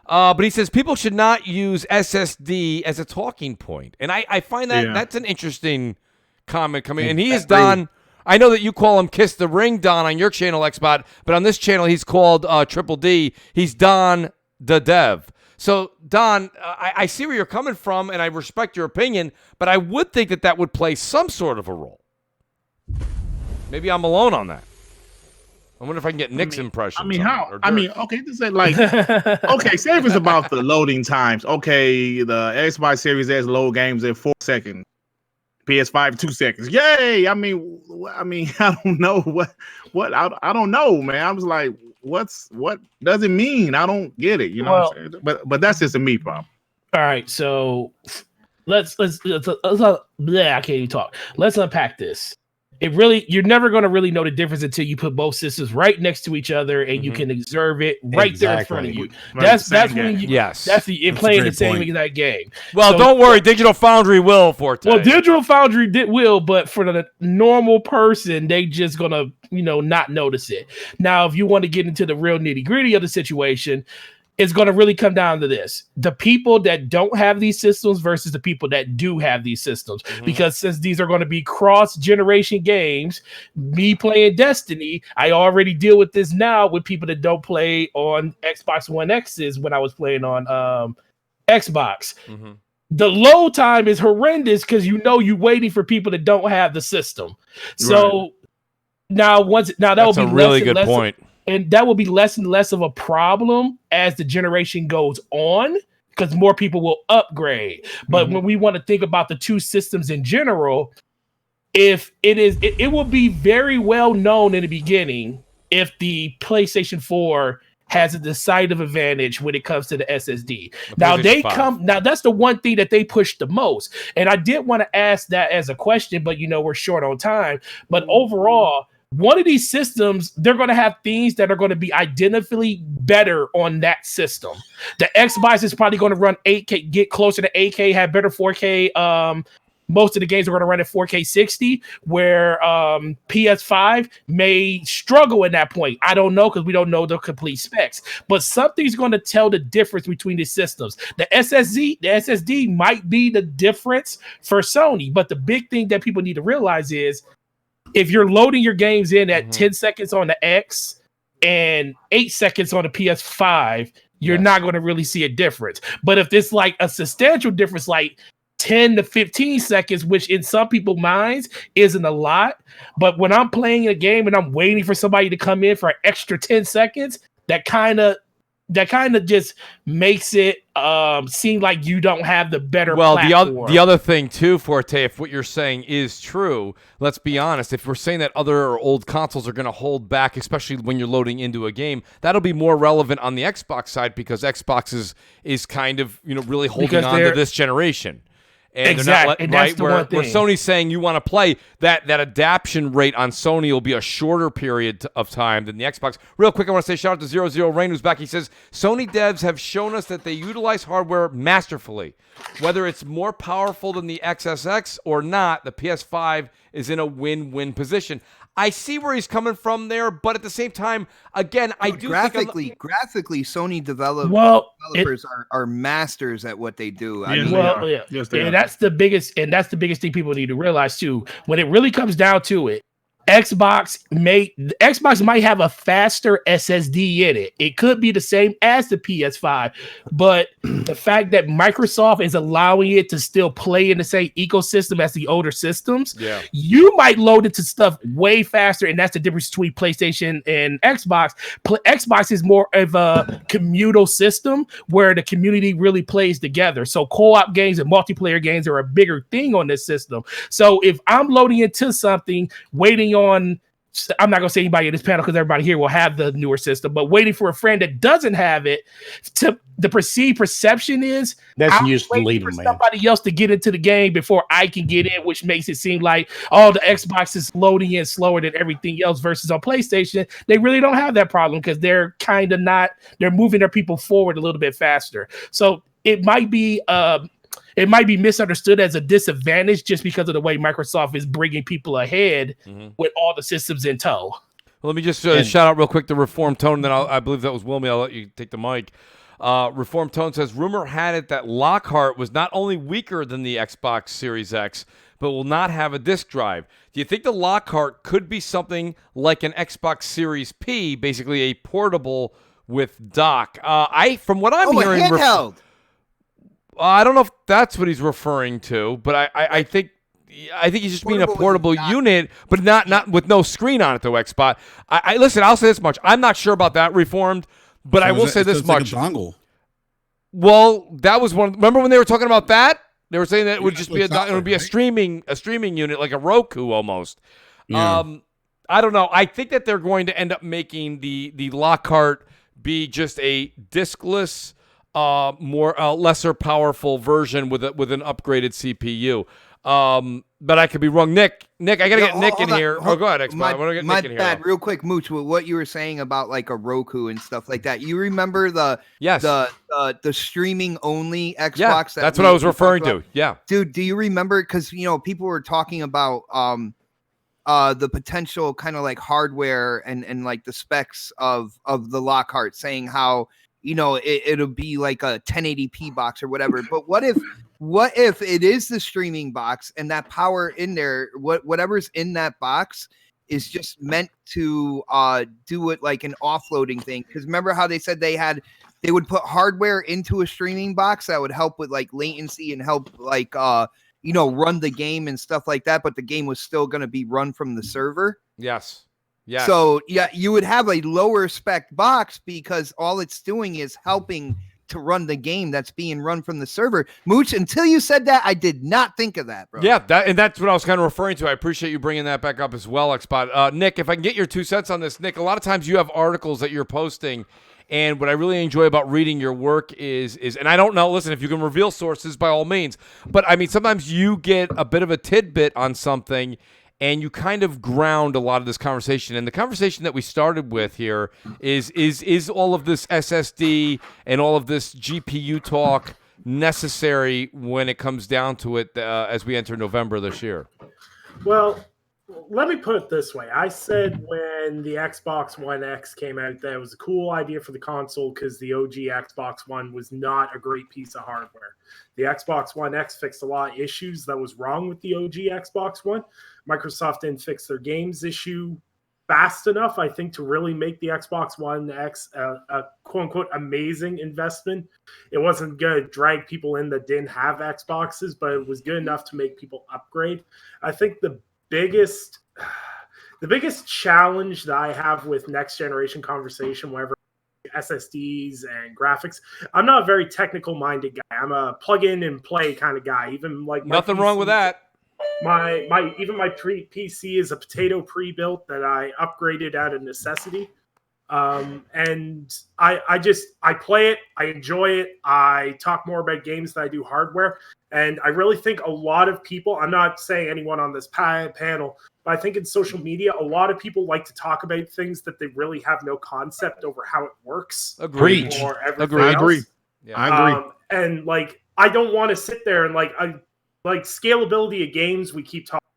But he says people should not use SSD as a talking point, and I find that that's an interesting comment coming. And he is Don. I know that you call him Kiss the Ring Don on your channel, Xbot, but on this channel he's called Triple D. He's Don the Dev. So Don, I see where you're coming from, and I respect your opinion, but I would think that would play some sort of a role. Maybe I'm alone on that. I wonder if I can get Nick's impression. Okay, this is like, okay, say if it's about the loading times. Okay, the Xbox Series S load games in 4 seconds. PS5 2 seconds. Yay! I mean, I don't know what I don't know, man. I was like, what does it mean? I don't get it. You know what I'm saying? But that's just a me problem. All right, so let's I can't even talk. Let's unpack this. You're never going to really know the difference until you put both systems right next to each other and you can observe it right there in front of you. That's when you you're playing the same exact game. Well, so, don't worry, Digital Foundry will Forte. Well, Digital Foundry will, but for the normal person, they just gonna not notice it. Now, if you want to get into the real nitty gritty of the situation, it's going to really come down to this: the people that don't have these systems versus the people that do have these systems. Because since these are going to be cross-generation games, me playing Destiny, I already deal with this now with people that don't play on Xbox One X's when I was playing on Xbox. The load time is horrendous because you're waiting for people that don't have the system. So now that will be a really good point. And that will be less and less of a problem as the generation goes on because more people will upgrade. But when we want to think about the two systems in general, if it will be very well known in the beginning if the PlayStation 4 has a decisive advantage when it comes to the SSD. Now that's the one thing that they push the most. And I did want to ask that as a question, but we're short on time. But overall, one of these systems, they're going to have things that are going to be identifiably better on that system. The Xbox is probably going to run 8K, get closer to 8K, have better 4K. Most of the games are going to run at 4K 60, where PS5 may struggle at that point. I don't know because we don't know the complete specs. But something's going to tell the difference between the systems. The SSD might be the difference for Sony. But the big thing that people need to realize is if you're loading your games in at 10 seconds on the X and 8 seconds on the PS5, you're not going to really see a difference. But if it's like a substantial difference, like 10 to 15 seconds, which in some people's minds isn't a lot, but when I'm playing a game and I'm waiting for somebody to come in for an extra 10 seconds, that kind of just makes it seem like you don't have the better platform. The other thing too, Forte, if what you're saying is true, let's be honest. If we're saying that other or old consoles are going to hold back, especially when you're loading into a game, that'll be more relevant on the Xbox side because Xbox is kind of really holding on to this generation. And exactly, and that's the one thing. Where Sony's saying you want to play, that adaption rate on Sony will be a shorter period of time than the Xbox. Real quick, I want to say shout out to 00 Rain who's back. He says, Sony devs have shown us that they utilize hardware masterfully. Whether it's more powerful than the XSX or not, the PS5 is in a win-win position. I see where he's coming from there, but at the same time, again, I do graphically, Sony developers are masters at what they do. Yes, and that's the biggest thing people need to realize too. When it really comes down to it, Xbox might have a faster SSD in it. It could be the same as the PS5, but the fact that Microsoft is allowing it to still play in the same ecosystem as the older systems, you might load into stuff way faster, and that's the difference between PlayStation and Xbox. Xbox is more of a communal system where the community really plays together. So co-op games and multiplayer games are a bigger thing on this system. So if I'm loading into something, waiting on, I'm not going to say anybody in this panel because everybody here will have the newer system, but waiting for a friend that doesn't have it, the perceived perception is that's used to lead for somebody else to get into the game before I can get in, which makes it seem like, the Xbox is loading in slower than everything else versus on PlayStation. They really don't have that problem because they're they're moving their people forward a little bit faster. So it might be misunderstood as a disadvantage just because of the way Microsoft is bringing people ahead with all the systems in tow. Well, let me just shout out real quick to Reform Tone. Then I believe that was Wilmy. I'll let you take the mic. Reform Tone says, rumor had it that Lockhart was not only weaker than the Xbox Series X, but will not have a disk drive. Do you think the Lockhart could be something like an Xbox Series P, basically a portable with dock? From what I'm hearing, handheld. I don't know if that's what he's referring to, but I think he's just meaning a portable unit, but not with no screen on it, though, Xbox. Listen, I'll say this much. I'm not sure about that, Reformed, but I will say this much. Like a dongle. Well, that was one. Remember when they were talking about that? They were saying that it would just be a streaming unit, like a Roku almost. Yeah. I don't know. I think that they're going to end up making the Lockhart be just a diskless, lesser powerful version with an upgraded CPU. But I could be wrong. Nick, I gotta get Nick in here. Go ahead, Xbox. I want to get Nick in here. Bad. Real quick, Mooch, with what you were saying about like a Roku and stuff like that. You remember the streaming only Xbox? Yeah, that's what I was referring to. Yeah, dude, do you remember? Because people were talking about the potential kind of like hardware and like the specs of the Lockhart, saying how it'll be like a 1080p box or whatever. But what if it is the streaming box and that power in there, whatever's in that box is just meant to do it like an offloading thing? Because remember how they said they would put hardware into a streaming box that would help with like latency and help like run the game and stuff like that, but the game was still going to be run from the server. Yes. Yeah. So you would have a lower spec box because all it's doing is helping to run the game that's being run from the server. Mooch, until you said that, I did not think of that, bro. Yeah, that's what I was kind of referring to. I appreciate you bringing that back up as well, Xbot. Nick, if I can get your 2 cents on this. Nick, a lot of times you have articles that you're posting, and what I really enjoy about reading your work is, and I don't know, listen, if you can reveal sources, by all means, but I mean, sometimes you get a bit of a tidbit on something, and you kind of ground a lot of this conversation. And the conversation that we started with here is all of this SSD and all of this GPU talk necessary when it comes down to it as we enter November this year? Well, let me put it this way. I said when the Xbox One X came out that it was a cool idea for the console because the OG Xbox One was not a great piece of hardware. The Xbox One X fixed a lot of issues that was wrong with the OG Xbox One. Microsoft didn't fix their games issue fast enough, I think, to really make the Xbox One X a quote-unquote amazing investment. It wasn't going to drag people in that didn't have Xboxes, but it was good enough to make people upgrade. I think the biggest challenge that I have with next generation conversation whenever SSDs and graphics. I'm not a very technical minded guy. I'm a plug in and play kind of guy. Even like Nothing wrong with that. My PC is a potato pre-built that I upgraded out of necessity. And I play it, I enjoy it, I talk more about games than I do hardware, and I really think a lot of people, I'm not saying anyone on this panel, but I think in social media, a lot of people like to talk about things that they really have no concept over how it works. Agreed. Or I agree. Yeah. I agree. And like, I don't want to sit there and like scalability of games, we keep talking.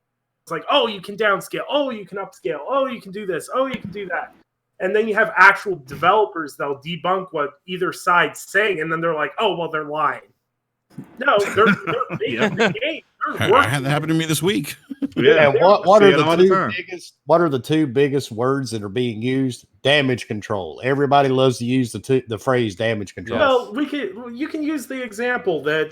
It's like, oh, you can downscale, oh, you can upscale, oh, you can do this, oh, you can do that. And then you have actual developers that'll debunk what either side's saying, and then they're like, "Oh, well, they're lying." No, they're making the game. I had that happen to me this week. And what are all the the two time. biggest? What are the two biggest words that are being used? Damage control. Everybody loves to use the phrase damage control. Well, you can use the example that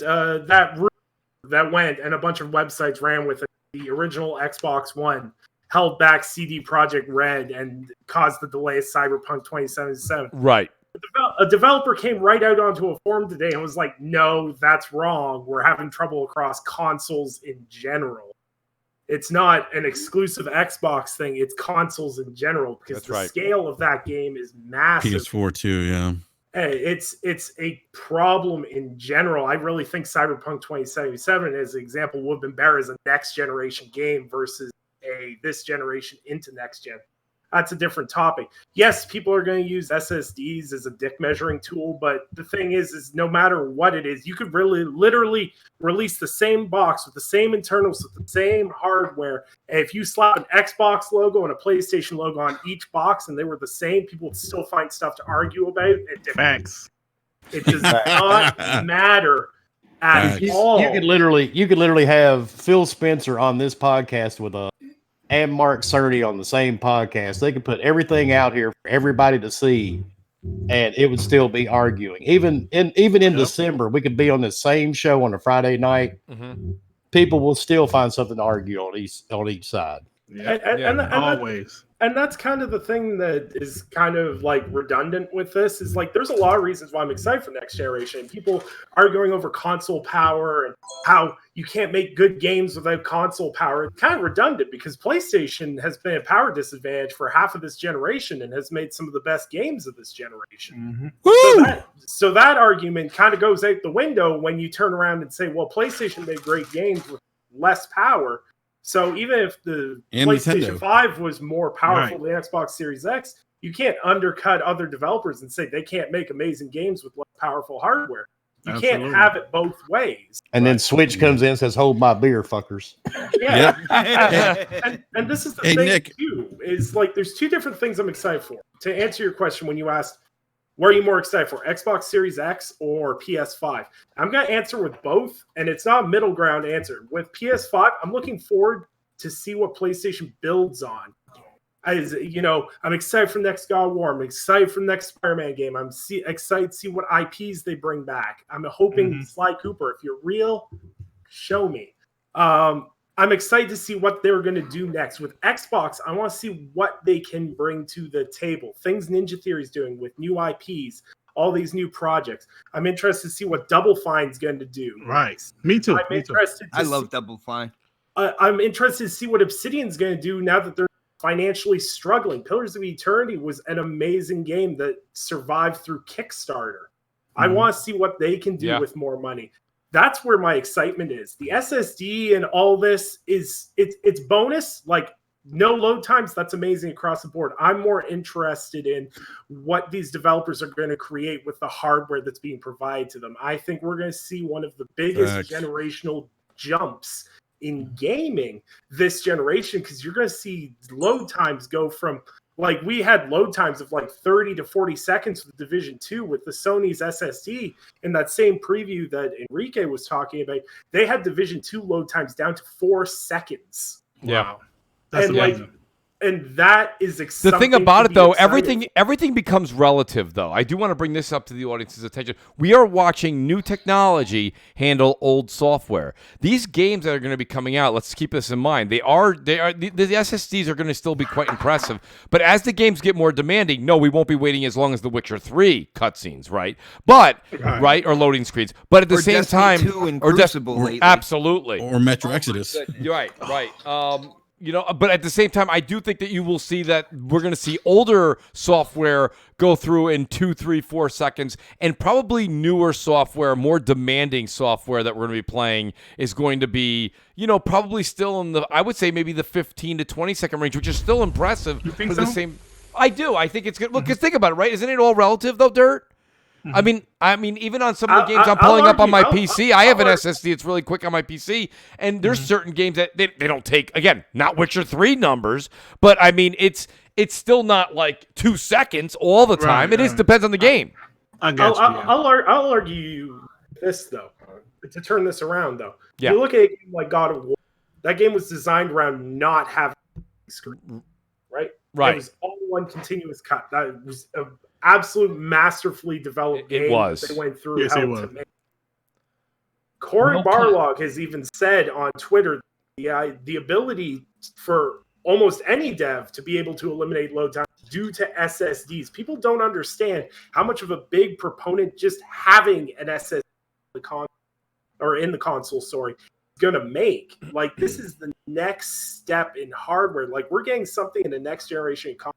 that went and a bunch of websites ran with it. The original Xbox One held back CD Projekt Red and caused the delay of Cyberpunk 2077. Right. A developer came right out onto a forum today and was like, no, that's wrong. We're having trouble across consoles in general. It's not an exclusive Xbox thing. It's consoles in general because That's right. scale of that game is massive. PS4 too, yeah. It's a problem in general. I really think Cyberpunk 2077, as an example, would have been better as a next generation game versus this generation into next gen. That's a different topic. Yes, people are going to use SSDs as a dick measuring tool, but the thing is no matter what it is, you could really literally release the same box with the same internals, with the same hardware. And if you slap an Xbox logo and a PlayStation logo on each box and they were the same, people would still find stuff to argue about. Facts. It does not matter at all. You could literally have Phil Spencer on this podcast with and Mark Cerny on the same podcast. They could put everything out here for everybody to see, and it would still be arguing. Even in December, we could be on the same show on a Friday night. Mm-hmm. People will still find something to argue on each side. And Always. And that's kind of the thing that is kind of like redundant with this is like there's a lot of reasons why I'm excited for next generation. People arguing over console power and how you can't make good games without console power. It's kind of redundant because PlayStation has been a power disadvantage for half of this generation and has made some of the best games of this generation. Mm-hmm. So that argument kind of goes out the window when you turn around and say, well, PlayStation made great games with less power. So even if the PlayStation 5 was more powerful than Xbox Series X, you can't undercut other developers and say they can't make amazing games with less powerful hardware. You can't have it both ways. And then Switch comes in and says, hold my beer, fuckers. Yeah. and this is the thing, Nick. too, is like there's two different things I'm excited for. To answer your question when you asked, what are you more excited for, Xbox Series X or PS5? I'm going to answer with both, and it's not a middle ground answer. With PS5, I'm looking forward to see what PlayStation builds on. I'm excited for the next God of War. I'm excited for the next Spider-Man game. I'm excited to see what IPs they bring back. I'm hoping Sly Cooper, if you're real, show me. I'm excited to see what they're going to do next. With Xbox, I want to see what they can bring to the table. Things Ninja Theory is doing with new IPs, all these new projects. I'm interested to see what Double Fine's going to do. Right. Me too. I love Double Fine. I'm interested to see what Obsidian's going to do now that they're financially struggling. Pillars of Eternity was an amazing game that survived through Kickstarter. I want to see what they can do with more money. That's where my excitement is. The SSD and all this it's bonus, like no load times. That's amazing across the board. I'm more interested in what these developers are going to create with the hardware that's being provided to them. I think we're going to see one of the biggest generational jumps in gaming this generation because you're going to see load times go from like we had load times of like 30 to 40 seconds with Division 2 with the Sony's SSD. In that same preview that Enrique was talking about, they had Division 2 load times down to 4 seconds. Yeah. Wow. That's and amazing. And that is The exciting. thing about it, though, everything becomes relative, though. I do want to bring this up to the audience's attention. We are watching new technology handle old software. These games that are going to be coming out, let's keep this in mind. The SSDs are going to still be quite impressive. But as the games get more demanding, no, we won't be waiting as long as The Witcher 3 cutscenes, right? But or loading screens. But at the same time, or Crucible lately. Absolutely, or Metro Exodus. Right. But at the same time, I do think that you will see that we're going to see older software go through in 2, 3, 4 seconds, and probably newer software, more demanding software that we're going to be playing is going to be, probably still in I would say maybe the 15 to 20 second range, which is still impressive. You think for so? the same, I do. I think it's good. Look, because think about it, right? Isn't it all relative though, Dirt? I mean, even on some of the games I'm pulling up on my PC, I have an SSD. It's really quick on my PC, and there's certain games that they don't take. Again, not Witcher 3 numbers, but I mean, it's still not like 2 seconds all the time. It depends on the game. I got you. I'll argue this though. To turn this around though, Yeah. You look at a game like God of War. That game was designed around not having a screen, right? Right. It was all one continuous cut. That was an absolute masterfully developed game. It was. They went through Yes, how it to was. make. Corey Barlog has even said on Twitter, the ability for almost any dev to be able to eliminate load time due to SSDs. People don't understand how much of a big proponent just having an SSD in the console, going to make. Like, this is the next step in hardware. Like, we're getting something in the next generation console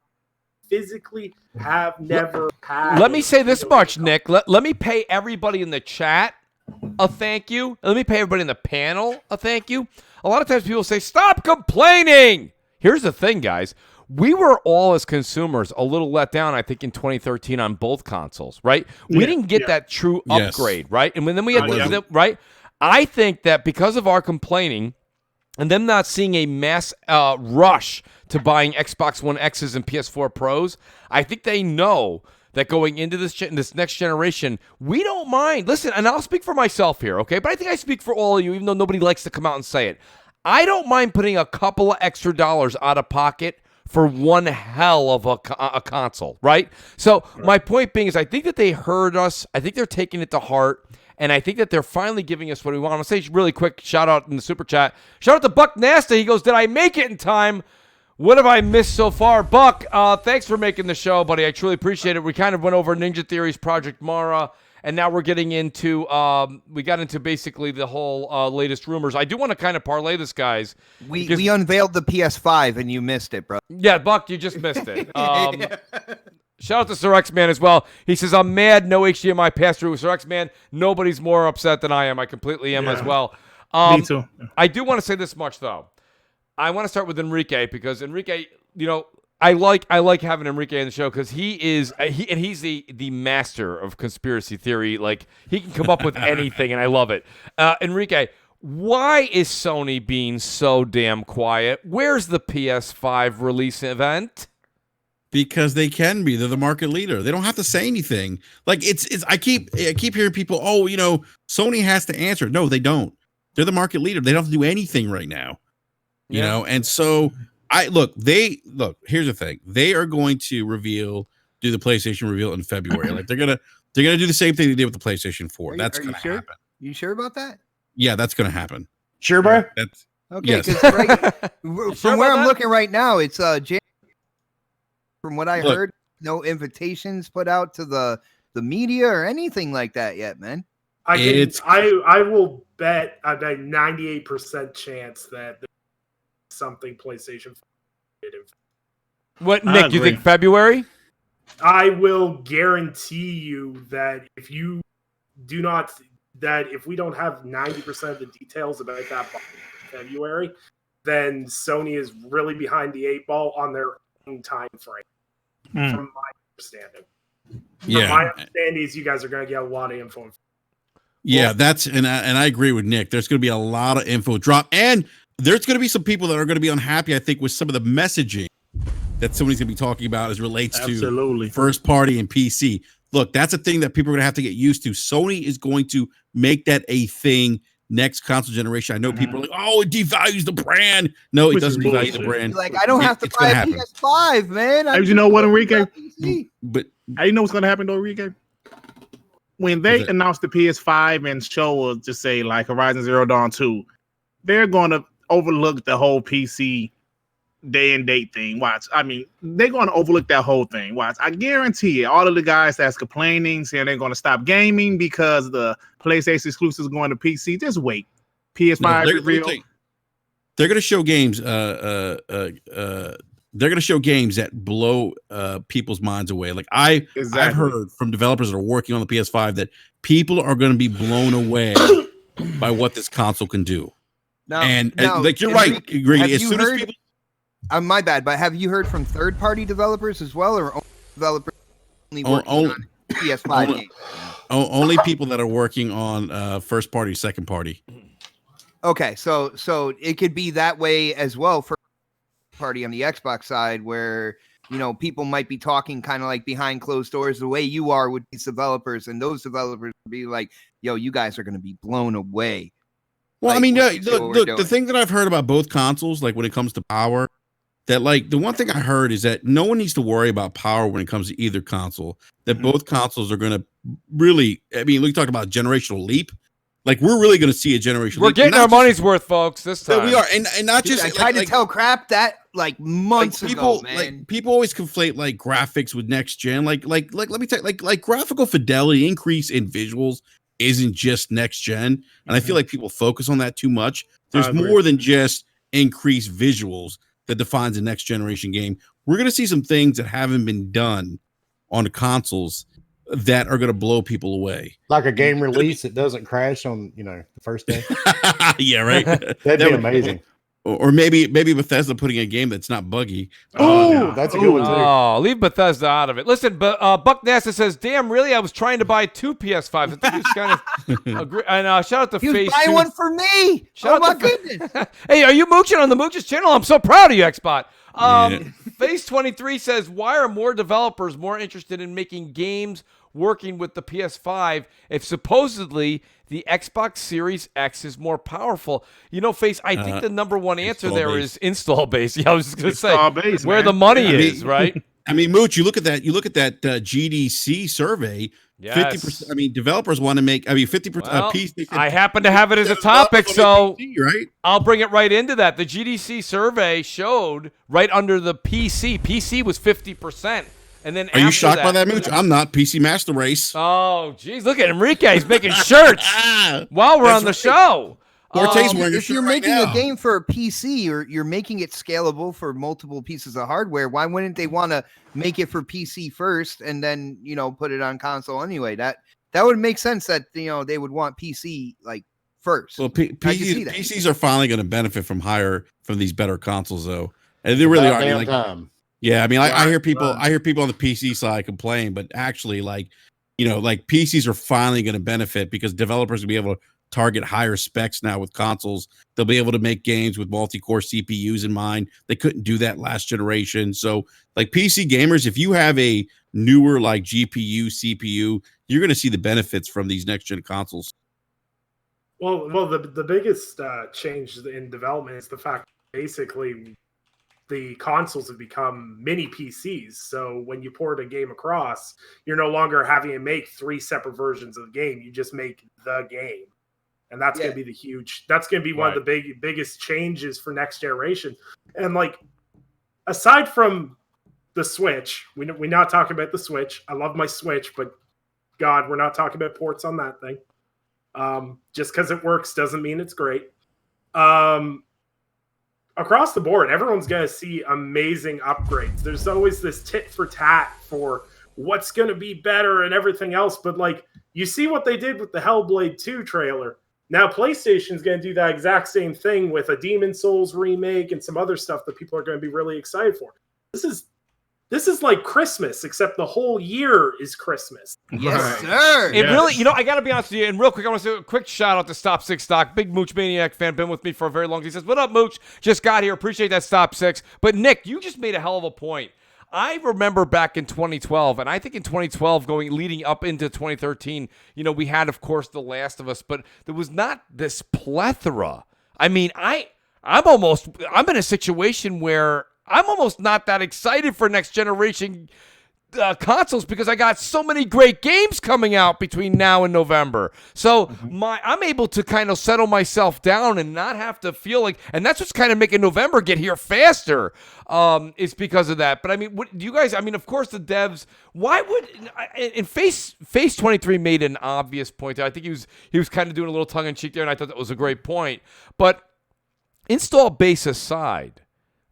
physically have never had. Let me say this much, Nick. Let me pay everybody in the chat a thank you. Let me pay everybody in the panel a thank you. A lot of times people say, stop complaining. Here's the thing, guys. We were all, as consumers, a little let down, I think, in 2013 on both consoles, right? We didn't get that true upgrade, right? And then we had right? I think that because of our complaining and them not seeing a mass rush to buying Xbox One X's and PS4 Pros, I think they know that going into this next generation, we don't mind. Listen, and I'll speak for myself here, okay? But I think I speak for all of you, even though nobody likes to come out and say it. I don't mind putting a couple of extra dollars out of pocket for one hell of a console, right? So my point being is I think that they heard us. I think they're taking it to heart. And I think that they're finally giving us what we want. I'm going to say really quick, shout out in the super chat. Shout out to Buck Nasta. He goes, did I make it in time? What have I missed so far? Buck, thanks for making the show, buddy. I truly appreciate it. We kind of went over Ninja Theory's Project Mara, and now we're getting into, we got into basically the whole latest rumors. I do want to kind of parlay this, guys. We unveiled the PS5, and you missed it, bro. Yeah, Buck, you just missed it. Shout out to Sir X-Man as well. He says, I'm mad, no HDMI pass-through. Sir X-Man, nobody's more upset than I am. I completely am as well. Me too. I do want to say this much, though. I want to start with Enrique because Enrique, I like having Enrique in the show because he's the master of conspiracy theory. Like, he can come up with anything, and I love it. Enrique, why is Sony being so damn quiet? Where's the PS5 release event? Because they can be. They're the market leader. They don't have to say anything. Like I keep hearing people, Sony has to answer. No, they don't. They're the market leader. They don't have to do anything right now. You know, and so here's the thing. They are going to do the PlayStation reveal in February. Like they're gonna do the same thing they did with the PlayStation 4. That's gonna happen. You sure about that? Yeah, that's gonna happen. Sure, bro? That's Okay, yes. From where I'm looking right now, it's from what I heard, no invitations put out to the media or anything like that yet, man. I will bet a 98% chance that there's something PlayStation 5 did. What, Nick, you think February? I will guarantee you that if we don't have 90% of the details about that by February, then Sony is really behind the 8 ball on their own time frame. From my understanding. My understanding is you guys are going to get a lot of info. Yeah, and I agree with Nick. There's going to be a lot of info drop, and there's going to be some people that are going to be unhappy, I think, with some of the messaging that somebody's going to be talking about as relates to first party and PC. Look, that's a thing that people are going to have to get used to. Sony is going to make that a thing next console generation. I know people are like, oh, it devalues the brand. No, it Which doesn't is devalue the bullshit. brand. Like, I don't have to It's buy gonna a happen. PS5, man. Hey, you know what, Enrique? But Hey, you know what's gonna happen though, Enrique? When they What's that? announce the PS5 and show us, just say like Horizon Zero Dawn 2, they're gonna overlook the whole PC day and date thing. Watch. I mean, they're gonna overlook that whole thing. Watch. I guarantee it. All of the guys that's complaining, saying they're gonna stop gaming because the PlayStation exclusives going to PC. Just wait. PS5 reveal. They're going to show games. They're going to show games that blow people's minds away. Like I've heard from developers that are working on the PS5 that people are going to be blown away by what this console can do. Now, And now, like you're Enrique, right, Grady. have As you soon heard- as people, my bad, but have you heard from third-party developers as well, or only developers only working on PS5 only- games? only people that are working on first party, second party. Okay, so it could be that way as well for party on the Xbox side, where people might be talking kind of like behind closed doors, the way you are with these developers, and those developers would be like, "Yo, you guys are going to be blown away." Well, Like, I mean, what we're look, doing. the thing that I've heard about both consoles, like when it comes to power, that like the one thing I heard is that no one needs to worry about power when it comes to either console. That both consoles are going to really, I mean, we talked about generational leap. Like we're really going to see a generational We're leap. getting our money's worth, folks. This Yeah, time we are, and not Dude, just I tried to tell crap that like months ago, man. Like people always conflate like graphics with next gen. Like let me tell you, like graphical fidelity increase in visuals isn't just next gen, and I feel like people focus on that too much. There's more than just increased visuals that defines a next generation game. We're going to see some things that haven't been done on the consoles that are going to blow people away. Like a game release that doesn't crash on the first day. Yeah, right. That'd be amazing. Or maybe Bethesda putting a game that's not buggy. Oh, that's a good one too. Oh, leave Bethesda out of it. Listen, but Buck Nassa says, "Damn, really? I was trying to buy 2 PS5s. I think he's kind of agree." And shout out to He was Phase buying 2. one for me. Shout Oh out my to goodness! Hey, are you mooching on the Mooch's channel? I'm so proud of you, Xbot. Yeah. Phase 23 says, "Why are more developers more interested in making games working with the PS5 if supposedly the Xbox Series X is more powerful?" Phase, I think the number one answer install there base. is install base. Yeah, I was just going to say Install base, where man. the money Yeah, I is, mean- right? I mean, Mooch, you look at that GDC survey. Yes. 50%. I mean, developers want to make. I mean, 50%. Well, PC. I happen to have it as a topic, so right. I'll bring it right into that. The GDC survey showed right under the PC. PC was 50%. And then Are you after shocked by that, Mooch? I'm not. PC Master Race. Oh, geez. Look at Enrique. He's making shirts while we're That's on the right. show. Cortez wearing your If shirt you're right making now. a game for a PC, or you're making it scalable for multiple pieces of hardware, why wouldn't they want to make it for PC first and then put it on console anyway? That would make sense that they would want PC like first. Well, I can see that. PCs are finally going to benefit from these better consoles, though, and they really are. I mean, like, Time. yeah, I mean, I hear people. Right. I hear people on the PC side complain, but actually, like PCs are finally going to benefit because developers will be able to target higher specs now with consoles. They'll be able to make games with multi-core CPUs in mind. They couldn't do that last generation. So, like PC gamers, if you have a newer like GPU, CPU, you're going to see the benefits from these next gen consoles. Well, the biggest change in development is the fact that basically the consoles have become mini PCs. So when you port a game across, you're no longer having to make 3 separate versions of the game. You just make the game. And that's going to be that's going to be one of the biggest changes for next generation. And like, aside from the Switch, we're not talking about the Switch. I love my Switch, but God, we're not talking about ports on that thing. Just because it works doesn't mean it's great. Across the board, everyone's going to see amazing upgrades. There's always this tit for tat for what's going to be better and everything else. But like, you see what they did with the Hellblade 2 trailer. Now PlayStation's going to do that exact same thing with a Demon Souls remake and some other stuff that people are going to be really excited for. This is like Christmas, except the whole year is Christmas. Yes, sir. It really, I got to be honest with you. And real quick, I want to do a quick shout out to Stop 6 Stock. Big Mooch Maniac fan, been with me for a very long time. He says, "What up, Mooch? Just got here. Appreciate that Stop 6. But Nick, you just made a hell of a point. I remember back in 2012, and I think in 2012, leading up into 2013, we had, of course, The Last of Us, but there was not this plethora. I mean, I'm in a situation where I'm almost not that excited for next generation consoles because I got so many great games coming out between now and November. So I'm able to kind of settle myself down and not have to feel like, and that's what's kind of making November get here faster, is because of that. But I mean, do you guys, of course the devs, why would, and Face 23 made an obvious point there. I think he was kind of doing a little tongue in cheek there, and I thought that was a great point. But install base aside,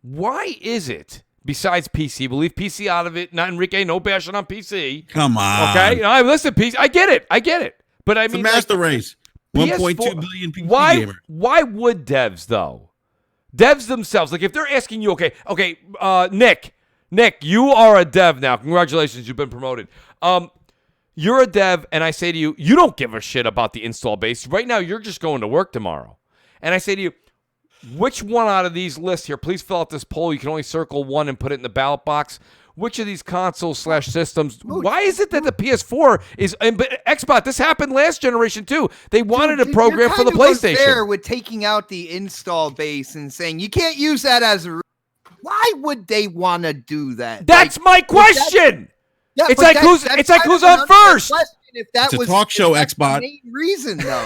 why is it, besides PC, we'll leave PC out of it. Not Enrique, no bashing on PC. Come on. Okay? Listen, PC, I get it. But I mean, the master race. 1.2 billion PC gamers. Why would devs, though? Devs themselves, like if they're asking you, okay, Nick, you are a dev now. Congratulations, you've been promoted. You're a dev, and I say to you, you don't give a shit about the install base. Right now, you're just going to work tomorrow. And I say to you, which one out of these lists here, please fill out this poll. You can only circle one and put it in the ballot box. Which of these consoles/systems, why is it that the PS4 is, but Xbox, this happened last generation too. They wanted a program for the PlayStation. There with taking out the install base and saying you can't use that as a, why would they want to do that? That's my question. It's like who's on first? If that was a talk show, Xbox. The main reason, though,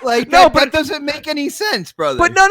that doesn't make any sense, brother. But no.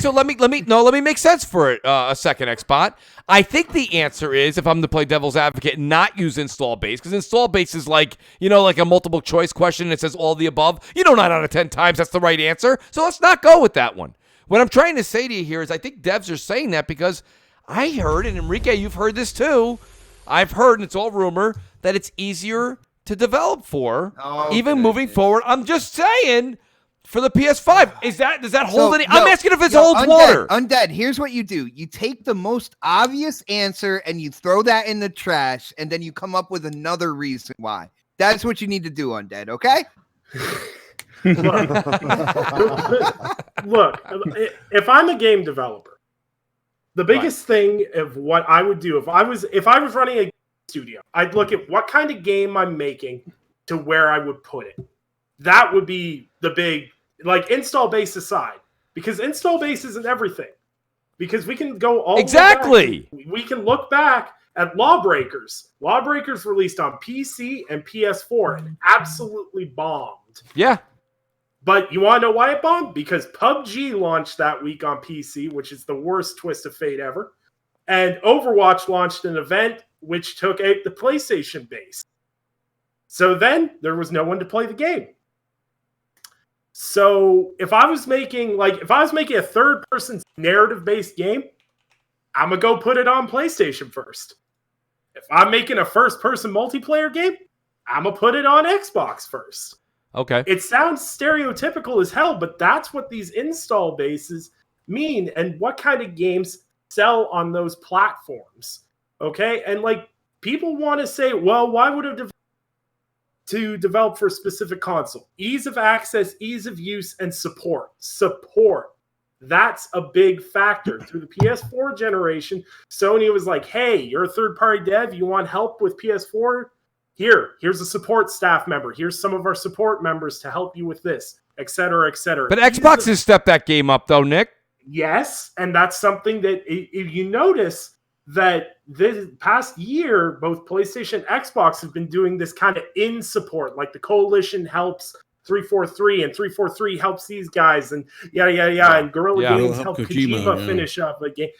So let me make sense for it a second, Xbox. I think the answer is, if I'm to play devil's advocate, not use install base, because install base is like a multiple choice question that says all the above. 9 out of 10 times that's the right answer. So let's not go with that one. What I'm trying to say to you here is, I think devs are saying that because I heard, and Enrique, you've heard this too. I've heard, and it's all rumor, that it's easier to develop for, even moving forward. I'm just saying, for the PS5, does that hold any? I'm asking if it holds water. Undead, here's what you do. You take the most obvious answer and you throw that in the trash, and then you come up with another reason why. That's what you need to do, Undead, okay? Look, if I'm a game developer, the biggest thing of what I would do if I was running a studio, I'd look at what kind of game I'm making to where I would put it. That would be the big, install base aside, because install base isn't everything. Because we can go all exactly. The way back. We can look back at Lawbreakers. Lawbreakers released on PC and PS4 and absolutely bombed. Yeah. But you want to know why it bombed? Because PUBG launched that week on PC, which is the worst twist of fate ever. And Overwatch launched an event which took out the PlayStation base. So then there was no one to play the game. So if I was making a third-person narrative-based game, I'm going to go put it on PlayStation first. If I'm making a first-person multiplayer game, I'm going to put it on Xbox first. Okay. It sounds stereotypical as hell, but that's what these install bases mean and what kind of games sell on those platforms. Okay? And people want to say, well, why would it develop for a specific console? Ease of access, ease of use, and support. Support. That's a big factor. Through the PS4 generation, Sony was like, hey, you're a third-party dev, you want help with PS4? Here's a support staff member. Here's some of our support members to help you with this, et cetera, et cetera. But Xbox has stepped that game up, though, Nick. Yes, and that's something that if you notice that this past year, both PlayStation and Xbox have been doing this kind of in support, like the Coalition helps 343, and 343 helps these guys, and yada, and Guerrilla Games help Kojima finish up a game.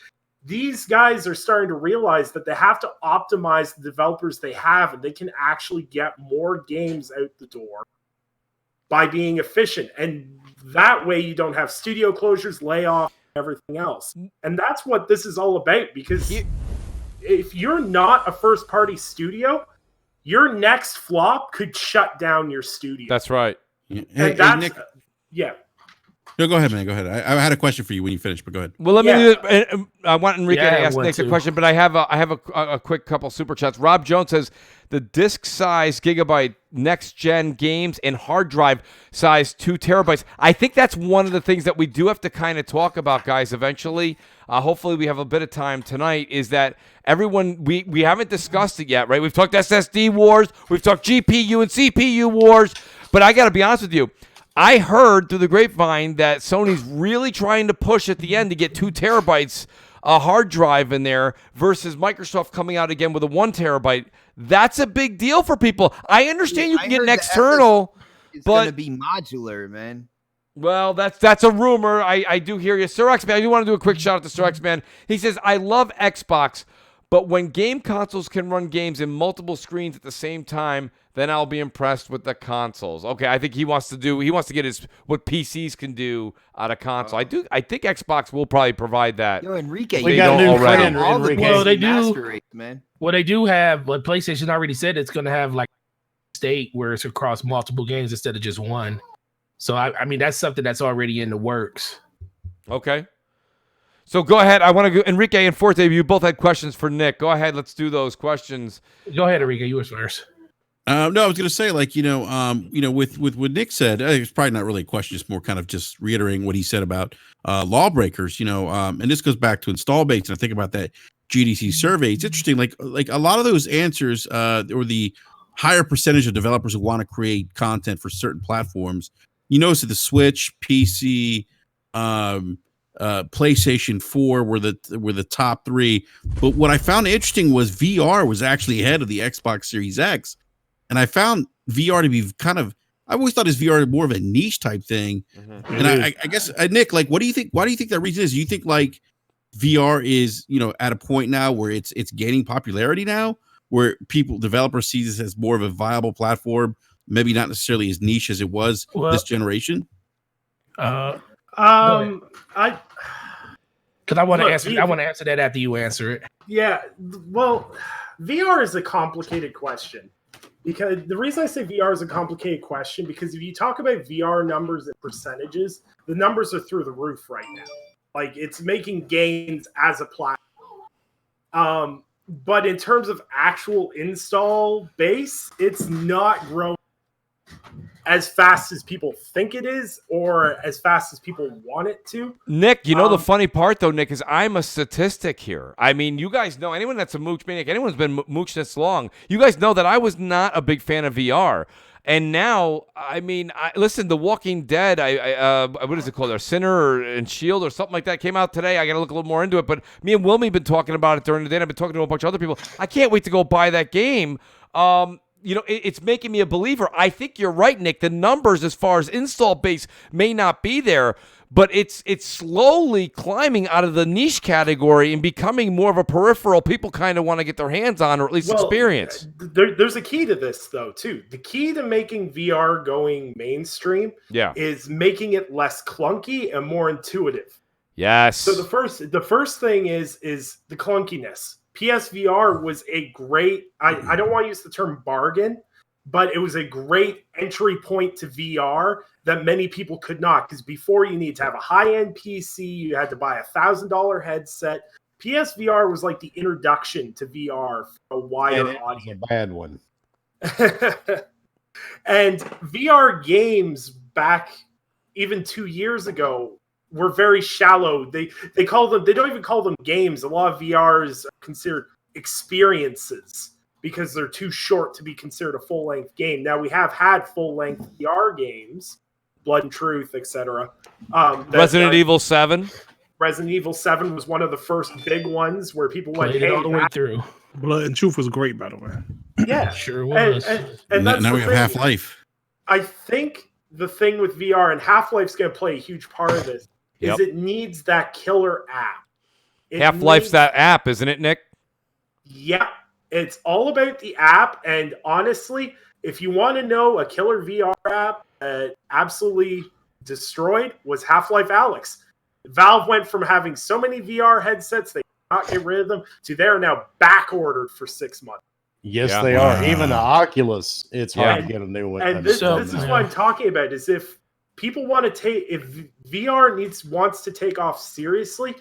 These guys are starting to realize that they have to optimize the developers they have, and they can actually get more games out the door by being efficient. And that way you don't have studio closures, layoffs, everything else. And that's what this is all about, because if you're not a first-party studio, your next flop could shut down your studio. That's right. And that's, yeah. No, go ahead, man. Go ahead. I had a question for you when you finish, but go ahead. Well, let me. I want Enrique to ask one Nick a too. question, but I have a quick couple super chats. Rob Jones says the disk size gigabyte next gen games and hard drive size 2 terabytes. I think that's one of the things that we do have to kind of talk about, guys. Eventually, hopefully, we have a bit of time tonight. Is that everyone? We haven't discussed it yet, right? We've talked SSD wars, we've talked GPU and CPU wars, but I got to be honest with you. I heard through the grapevine that Sony's really trying to push at the end to get 2 terabytes a hard drive in there versus Microsoft coming out again with a 1 terabyte. That's a big deal for people. I understand you can get an external, It's but going to be modular, man. well, that's a rumor. I do hear you. Sir X-Man, I do want to do a quick shout out to Sir X-Man. He says, I love Xbox, but when game consoles can run games in multiple screens at the same time, then I'll be impressed with the consoles. Okay, I think he wants to get what PCs can do out of console. I think Xbox will probably provide that. Yo, Enrique, We you got a know new already. friend, all the Enrique. Well, they PC do. master race, man. Well, they do have, but PlayStation already said it's going to have like state where it's across multiple games instead of just one. So I mean that's something that's already in the works. Okay. So go ahead. I want to go. Enrique and Forte, you both had questions for Nick. Go ahead. Let's do those questions. Go ahead, Enrique. You were first. No, I was going to say, like, with what Nick said, it's probably not really a question, just more kind of just reiterating what he said about lawbreakers, and this goes back to install baits. And I think about that GDC survey. It's interesting, like a lot of those answers, or the higher percentage of developers who want to create content for certain platforms. You notice that the Switch, PC, PlayStation 4 were the top 3. But what I found interesting was VR was actually ahead of the Xbox Series X. And I found VR to be I always thought VR more of a niche type thing. Mm-hmm. And I guess, Nick, like, what do you think? Why do you think that reason is? Do you think like VR is, at a point now where it's gaining popularity now, where developers see this as more of a viable platform, maybe not necessarily as niche as it was this generation? Because I want to answer. I want to answer that after you answer it. Yeah, well, VR is a complicated question. Because the reason I say VR is a complicated question, because if you talk about VR numbers and percentages, the numbers are through the roof right now. Like, it's making gains as a platform. But in terms of actual install base, it's not growing as fast as people think it is or as fast as people want it to. Nick, the funny part, though, Nick, is I'm a statistic here. I mean, you guys know, anyone that's a Mooch Maniac, anyone's been Mooch this long, you guys know that I was not a big fan of VR. And now, I mean, listen, The Walking Dead, what is it called? Sinner and Shield or something like that came out today. I got to look a little more into it. But me and Wilmy have been talking about it during the day, and I've been talking to a bunch of other people. I can't wait to go buy that game. It's making me a believer. I think you're right, Nick. The numbers as far as install base may not be there, but it's slowly climbing out of the niche category and becoming more of a peripheral people kind of want to get their hands on, or at least experience. There's a key to this, though, too. The key to making VR going mainstream is making it less clunky and more intuitive. Yes. So the first thing is the clunkiness. PSVR was a great, I don't want to use the term bargain, but it was a great entry point to VR that many people could not, because before you need to have a high-end PC, you had to buy a $1,000 headset. PSVR was like the introduction to VR for a wider audience. A bad one. And VR games back even 2 years ago were very shallow. They don't even call them games. A lot of VRs are considered experiences because they're too short to be considered a full-length game. Now, we have had full-length VR games, Blood and Truth, etc. Resident Evil 7. Resident Evil 7 was one of the first big ones where people went, Played it all the way through. Blood and Truth was great, by the way. Yeah, sure was. And now we have Half-Life. I think the thing with VR, and Half-Life's going to play a huge part of this, is it needs that killer app. Half-Life's that app, isn't it, Nick? Yeah, it's all about the app. And honestly, if you want to know a killer VR app that absolutely destroyed, was Half-Life Alyx. Valve went from having so many VR headsets they could not get rid of them to they're now back ordered for 6 months. Yes, they are. Even the Oculus, it's hard to get a new one. And this is what I'm talking about, is if people want to take, if VR wants to take off seriously,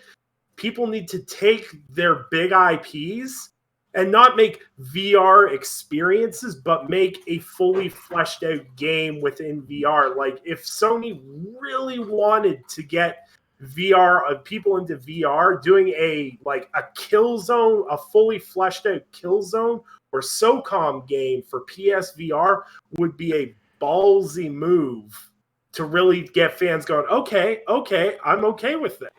people need to take their big IPs and not make VR experiences, but make a fully fleshed out game within VR. Like if Sony really wanted to get VR people into VR, doing a Killzone, a fully fleshed out Killzone or SOCOM game for PSVR would be a ballsy move to really get fans going, okay, I'm okay with it.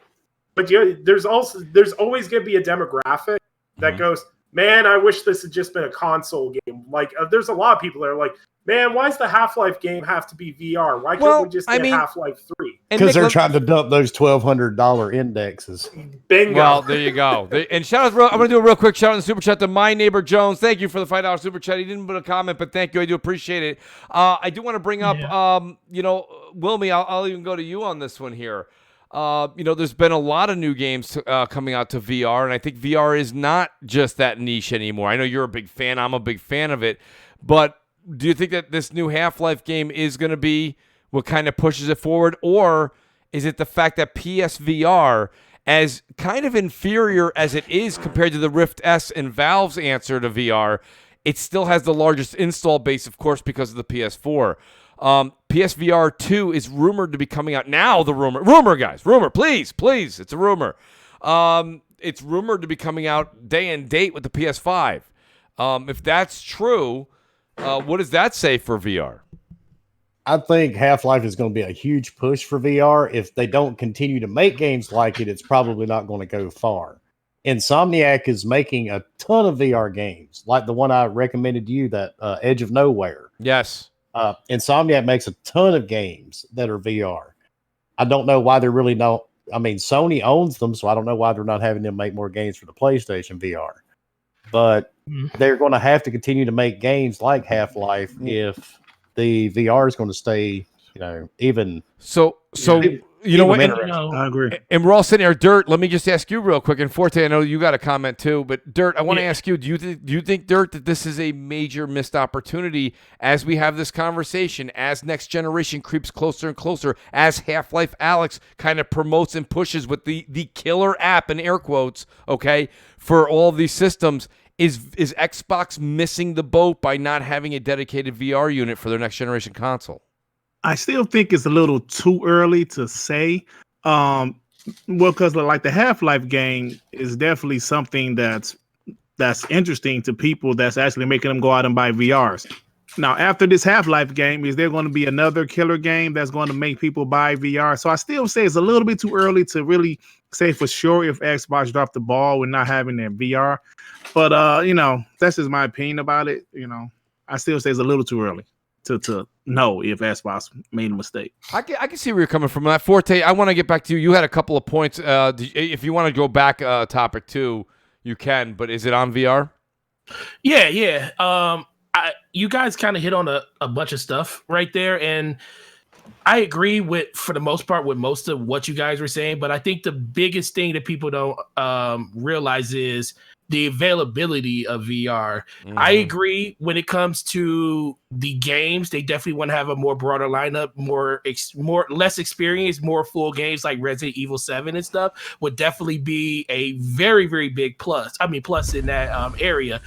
But there's always going to be a demographic that goes, man, I wish this had just been a console game. Like, there's a lot of people that are like, man, why does the Half-Life game have to be VR? Why can't we just get Half-Life 3? Because they're trying to dump those $1,200 indexes. Bingo. Well, there you go. And shout out, I'm going to do a real quick shout out in the super chat to My Neighbor Jones. Thank you for the $5 super chat. He didn't put a comment, but thank you. I do appreciate it. I do want to bring up, Wilmy, I'll even go to you on this one here. There's been a lot of new games coming out to VR, and I think VR is not just that niche anymore. I know you're a big fan. I'm a big fan of it. But do you think that this new Half-Life game is going to be what kind of pushes it forward? Or is it the fact that PSVR, as kind of inferior as it is compared to the Rift S and Valve's answer to VR, it still has the largest install base, of course, because of the PS4. PSVR 2 is rumored to be coming out now. The rumor, guys, please, it's a rumor. It's rumored to be coming out day and date with the PS5. If that's true, what does that say for VR? I think Half-Life is going to be a huge push for VR. If they don't continue to make games like it, it's probably not going to go far. Insomniac is making a ton of VR games, like the one I recommended to you, that Edge of Nowhere. Yes. Insomniac makes a ton of games that are VR. I don't know why they're really not. I mean, Sony owns them, so I don't know why they're not having them make more games for the PlayStation VR. But they're going to have to continue to make games like Half-Life if the VR is going to stay, even. So you know what? I agree. And we're all sitting here, Dirt. Let me just ask you real quick. And Forte, I know you got a comment too, but Dirt, I want to ask you: do you think, Dirt, that this is a major missed opportunity as we have this conversation, as next generation creeps closer and closer, as Half-Life Alyx kind of promotes and pushes with the killer app in air quotes, okay, for all of these systems? Is Xbox missing the boat by not having a dedicated VR unit for their next generation console? I still think it's a little too early to say. Because like the Half-Life game is definitely something that's interesting to people that's actually making them go out and buy VRs. Now, after this Half-Life game, is there going to be another killer game that's going to make people buy VR? So I still say it's a little bit too early to really say for sure if Xbox dropped the ball with not having their VR. But, that's just my opinion about it. I still say it's a little too early to know if Xbox made a mistake. I can see where you're coming from. That Forte, I want to get back to you. You had a couple of points. If you want to go back topic two, you can. But is it on VR? Yeah. You guys kind of hit on a bunch of stuff right there, and I agree for the most part with most of what you guys were saying. But I think the biggest thing that people don't realize is the availability of VR. Mm-hmm. I agree when it comes to the games, they definitely want to have a more broader lineup, less experience, more full games like Resident Evil 7 and stuff would definitely be a very, very big plus. Plus in that area.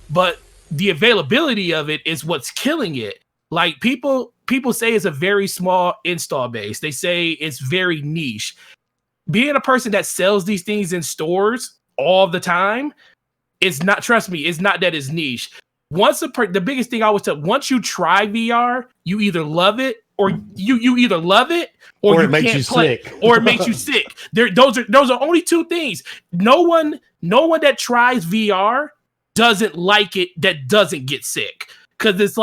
But the availability of it is what's killing it. Like people say it's a very small install base. They say it's very niche. Being a person that sells these things in stores all the time, it's not, trust me, it's not that it's niche. The biggest thing I always tell, once you try VR, you either love it or you either love it or you makes can't you play sick. Or it makes you sick. Those are only two things. No one that tries VR doesn't like it that doesn't get sick. Because it's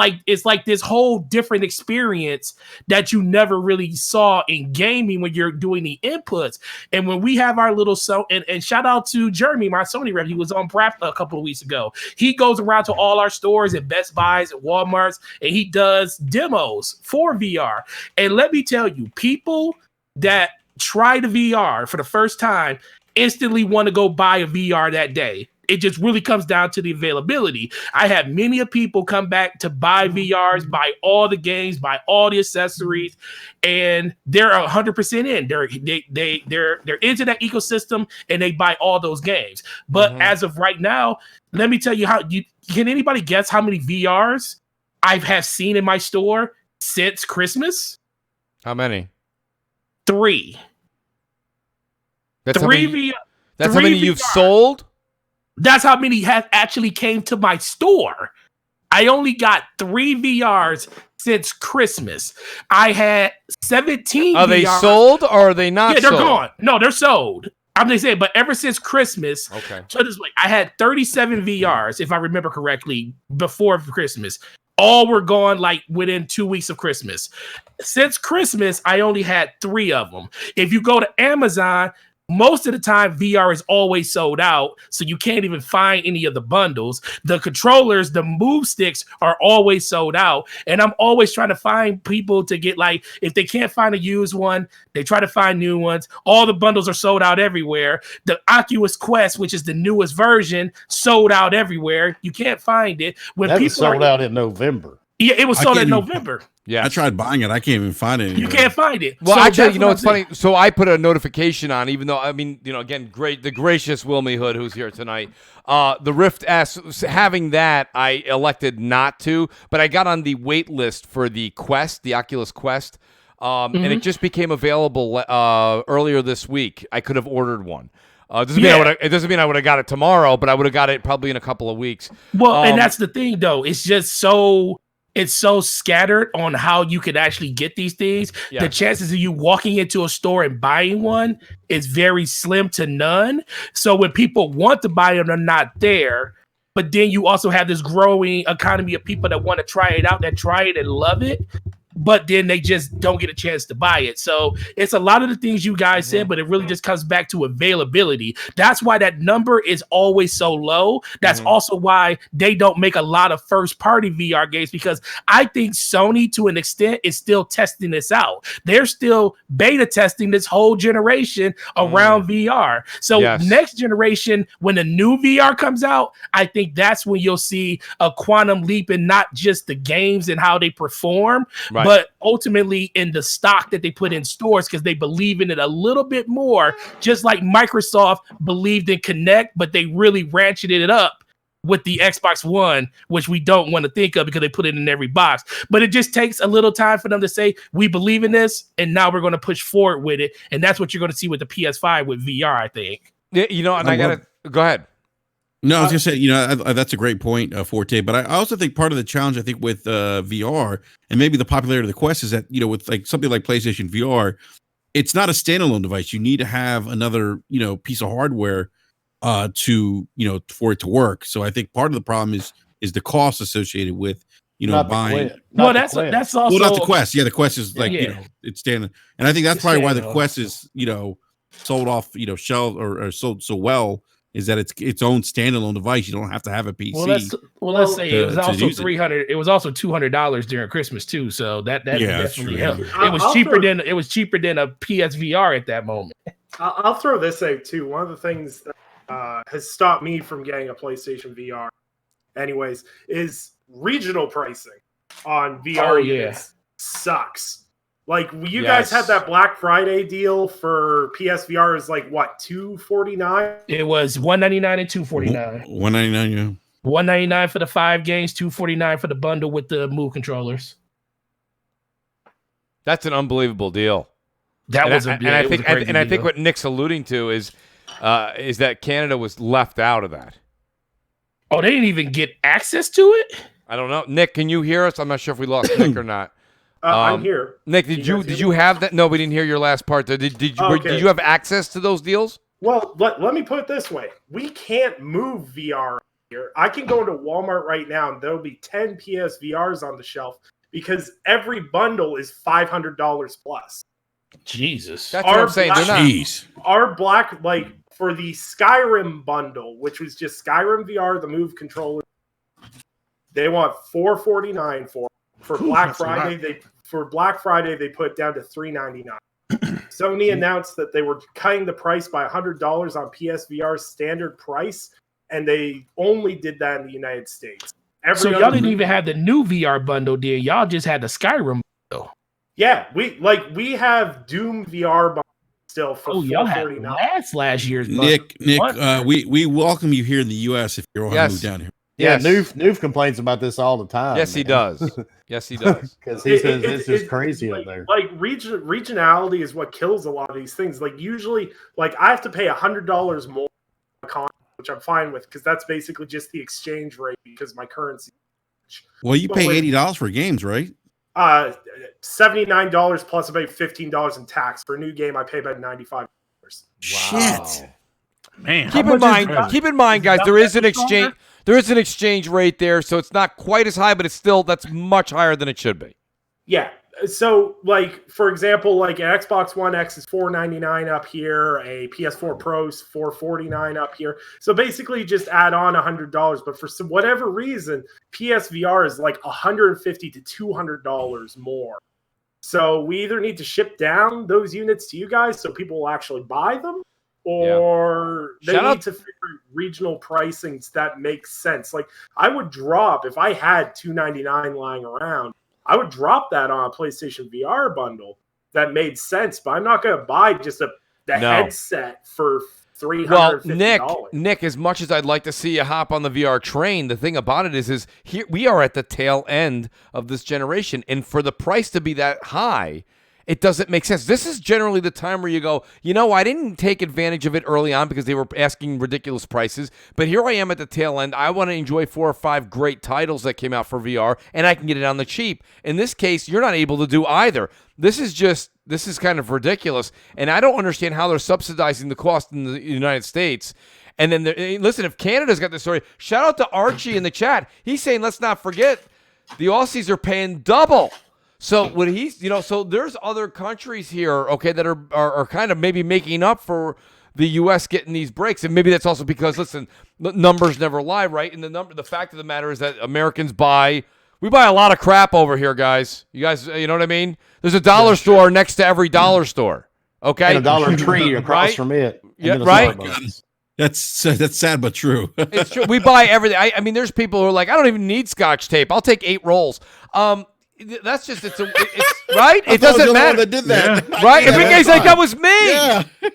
like this whole different experience that you never really saw in gaming when you're doing the inputs. And when we have our little and shout out to Jeremy, my Sony rep, he was on Prap a couple of weeks ago. He goes around to all our stores and Best Buys and Walmarts, and he does demos for VR. And let me tell you, people that try the VR for the first time instantly want to go buy a VR that day. it just really comes down to the availability. I had many of people come back to buy VRs, buy all the games, buy all the accessories, and they're 100% in. They're into that ecosystem, and they buy all those games. But as of right now, let me tell you can anybody guess how many VRs I have seen in my store since Christmas? How many? 3. That's Three how many you've VRs. sold? That's how many have actually came to my store. I only got 3 VRs since Christmas. I had 17 Are VRs. they sold or are they not Yeah, they're sold? gone. No, they're sold. I'm just saying, but ever since Christmas, Okay. so this way, I had 37 VRs, if I remember correctly, before Christmas. All were gone like within 2 weeks of Christmas. Since Christmas, I only had 3 of them. If you go to Amazon, most of the time VR is always sold out, so you can't even find any of the bundles. The controllers, the move sticks are always sold out, and I'm always trying to find people to get, like, if they can't find a used one, they try to find new ones. All the bundles are sold out everywhere. The Oculus Quest, which is the newest version, sold out everywhere. You can't find it. When That people was sold out in November. Yeah, it was I sold in can't even- November. Yeah. I tried buying it. I can't even find it. You anywhere. can't find it. Well, So actually, that's you know, what it's I'm saying. funny. So I put a notification on, even though, I mean, you know, again, the gracious Wilmy Hood, who's here tonight. The Rift S, having that, I elected not to, but I got on the wait list for the Quest, the Oculus Quest, and it just became available earlier this week. I could have ordered one. It doesn't mean I would have got it tomorrow, but I would have got it probably in a couple of weeks. Well, and that's the thing, though. It's just so scattered on how you could actually get these things. Yeah. The chances of you walking into a store and buying one is very slim to none. So when people want to buy them, they're not there. But then you also have this growing economy of people that want to try it out, that try it and love it, but then they just don't get a chance to buy it. So it's a lot of the things you guys said, but it really just comes back to availability. That's why that number is always so low. That's also why they don't make a lot of first-party VR games, because I think Sony, to an extent, is still testing this out. They're still beta testing this whole generation around VR. So next generation, when the new VR comes out, I think that's when you'll see a quantum leap in not just the games and how they perform, but ultimately in the stock that they put in stores, because they believe in it a little bit more, just like Microsoft believed in Kinect, but they really ratcheted it up with the Xbox One, which we don't want to think of because they put it in every box. But it just takes a little time for them to say, we believe in this, and now we're going to push forward with it. And that's what you're going to see with the PS5 with VR, I think. Yeah, you know, and I got to go ahead. No, I was gonna say, you know, that's a great point, Forte. But I also think part of the challenge, I think, with VR and maybe the popularity of the Quest is that, you know, with like something like PlayStation VR, it's not a standalone device. You need to have another, you know, piece of hardware to, you know, for it to work. So I think part of the problem is the cost associated with, you know, buying. Well, that's also, well, not the Quest. Yeah, the Quest is like, you know, it's standing, and I think that's probably why the Quest is, you know, sold off, you know, shelf or sold so well. Is that it's its own standalone device? You don't have to have a PC. Let's say it was also $300. It was also $200 during Christmas too. So that definitely helped. It was cheaper than a PSVR at that moment. I'll throw this out too. One of the things that has stopped me from getting a PlayStation VR, anyways, is regional pricing on VR units sucks. Like, you guys had that Black Friday deal for PSVR is like what, $249? It was $199 and $249. $199, yeah. $199 for the 5 games, $249 for the bundle with the Move controllers. That's an unbelievable deal. I think what Nick's alluding to is that Canada was left out of that. Oh, they didn't even get access to it? I don't know. Nick, can you hear us? I'm not sure if we lost Nick or not. I'm here. Nick, did you have that? No, we didn't hear your last part. Did you have access to those deals? Well, let me put it this way. We can't move VR here. I can go into Walmart right now and there'll be 10 PSVRs on the shelf because every bundle is $500 plus. Jesus. That's what I'm saying. Our Black, like, for the Skyrim bundle, which was just Skyrim VR, the Move controller, they want $449 for Black Friday. For Black Friday, they put it down to $399. Sony announced that they were cutting the price by $100 on PSVR's standard price, and they only did that in the United States. So y'all didn't even have the new VR bundle, dear. Y'all just had the Skyrim bundle. Yeah, we have Doom VR bundle still for y'all had $449. last year's bundle. Nick, we welcome you here in the U.S. if you're Yes. moved down here. Yeah, Yes. Noof complains about this all the time. Yes, he does. Yes, he does. Because he says it's just crazy like, up there. Like regionality is what kills a lot of these things. Like usually, like I have to pay $100 more con, which I'm fine with because that's basically just the exchange rate because my currency. Well, you pay $80 for games, right? $79 plus about $15 in tax. For a new game, I pay about $95. Shit. Man, Keep in mind, guys, there is an exchange. There is an exchange rate there, so it's not quite as high, but it's still that's much higher than it should be. Yeah. So, like for example, like an Xbox One X is $499 up here, a PS4 Pro is $449 up here. So basically, just add on $100. But for whatever reason, PSVR is like $150 to $200 more. So we either need to ship down those units to you guys so people will actually buy them, or they need to figure regional pricings that makes sense. Like I would drop if I had $299 lying around. I would drop that on a PlayStation VR bundle that made sense, but I'm not going to buy just the headset for $350. Well, Nick, as much as I'd like to see you hop on the VR train, the thing about it is here we are at the tail end of this generation, and for the price to be that high, it doesn't make sense. This is generally the time where you go, I didn't take advantage of it early on because they were asking ridiculous prices, but here I am at the tail end. I want to enjoy 4 or 5 great titles that came out for VR, and I can get it on the cheap. In this case, you're not able to do either. This is kind of ridiculous, and I don't understand how they're subsidizing the cost in the United States. And then, listen, if Canada's got this story, shout out to Archie in the chat. He's saying, let's not forget, the Aussies are paying double. So when so there's other countries here, okay, that are kind of maybe making up for the U.S. getting these breaks, and maybe that's also because numbers never lie, right? And the fact of the matter is that Americans buy a lot of crap over here, guys. You guys, you know what I mean? There's a dollar store next to every dollar store, okay, and a Dollar Tree across from it. Yeah, right. That's sad but true. It's true. We buy everything. I mean, there's people who are like, I don't even need Scotch tape. I'll take 8 rolls. That's just it's right. It doesn't matter. That did that, right? Enrique's like, that was me.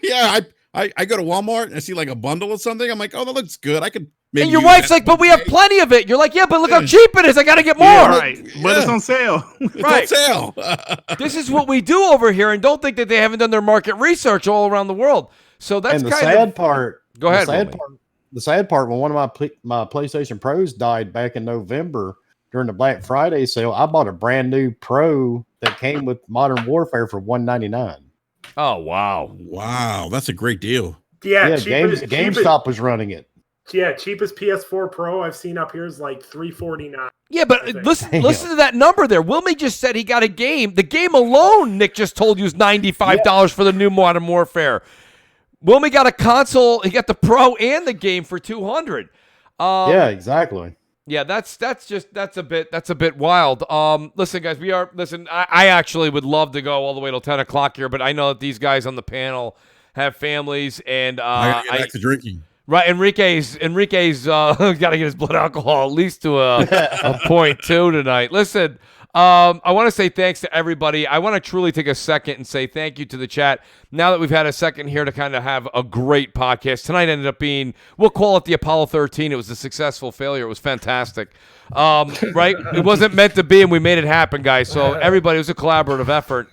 Yeah. I go to Walmart and I see like a bundle or something. I'm like, oh, that looks good. I could. Maybe and your wife's like, but we have plenty of it. You're like, yeah, but look how cheap it is. I got to get more. Yeah, right. But it's on sale. Right. It's on sale. This is what we do over here, and don't think that they haven't done their market research all around the world. So that's the sad part. Go ahead. The sad part, when one of my PlayStation Pros died back in November during the Black Friday sale, I bought a brand new Pro that came with Modern Warfare for $199. Oh wow! Wow, that's a great deal. Yeah, GameStop was running it. Yeah, cheapest PS4 Pro I've seen up here is like $349. Yeah, but listen to that number there. Wilmy just said he got a game. The game alone, Nick just told you, is $95 for the new Modern Warfare. Wilmy got a console. He got the Pro and the game for $200. Yeah, exactly. Yeah, that's a bit wild. Listen, guys, I actually would love to go all the way till 10 o'clock here, but I know that these guys on the panel have families, and I gotta get back to drinking. Right, Enrique's got to get his blood alcohol at least to a 0.2 tonight. Listen, I want to say thanks to everybody. I want to truly take a second and say thank you to the chat. Now that we've had a second here to kind of have a great podcast, tonight ended up being, we'll call it the Apollo 13. It was a successful failure. It was fantastic. Right? It wasn't meant to be, and we made it happen, guys. So everybody, it was a collaborative effort.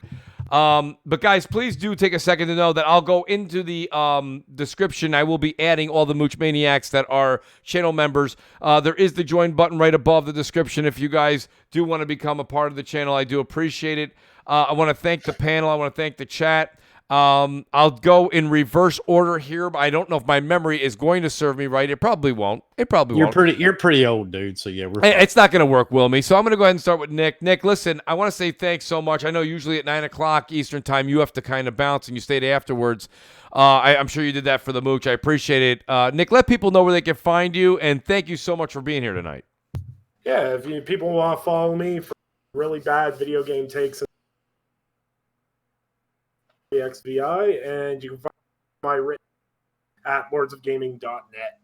But guys, please do take a second to know that I'll go into the description. I will be adding all the Mooch Maniacs that are channel members. There is the join button right above the description if you guys do want to become a part of the channel. I do appreciate it. I want to thank the panel. I want to thank the chat. I'll go in reverse order here, but I don't know if my memory is going to serve me right. It probably won't. You're pretty old, dude. So yeah, it's not going to work, Wilmy. So I'm going to go ahead and start with Nick. Nick, listen, I want to say thanks so much. I know usually at 9 o'clock Eastern time you have to kind of bounce and you stayed afterwards. I'm sure you did that for the Mooch. I appreciate it. Nick, let people know where they can find you, and thank you so much for being here tonight. Yeah, if people want to follow me for really bad video game takes, XVI, and you can find my written at lordsofgaming.net.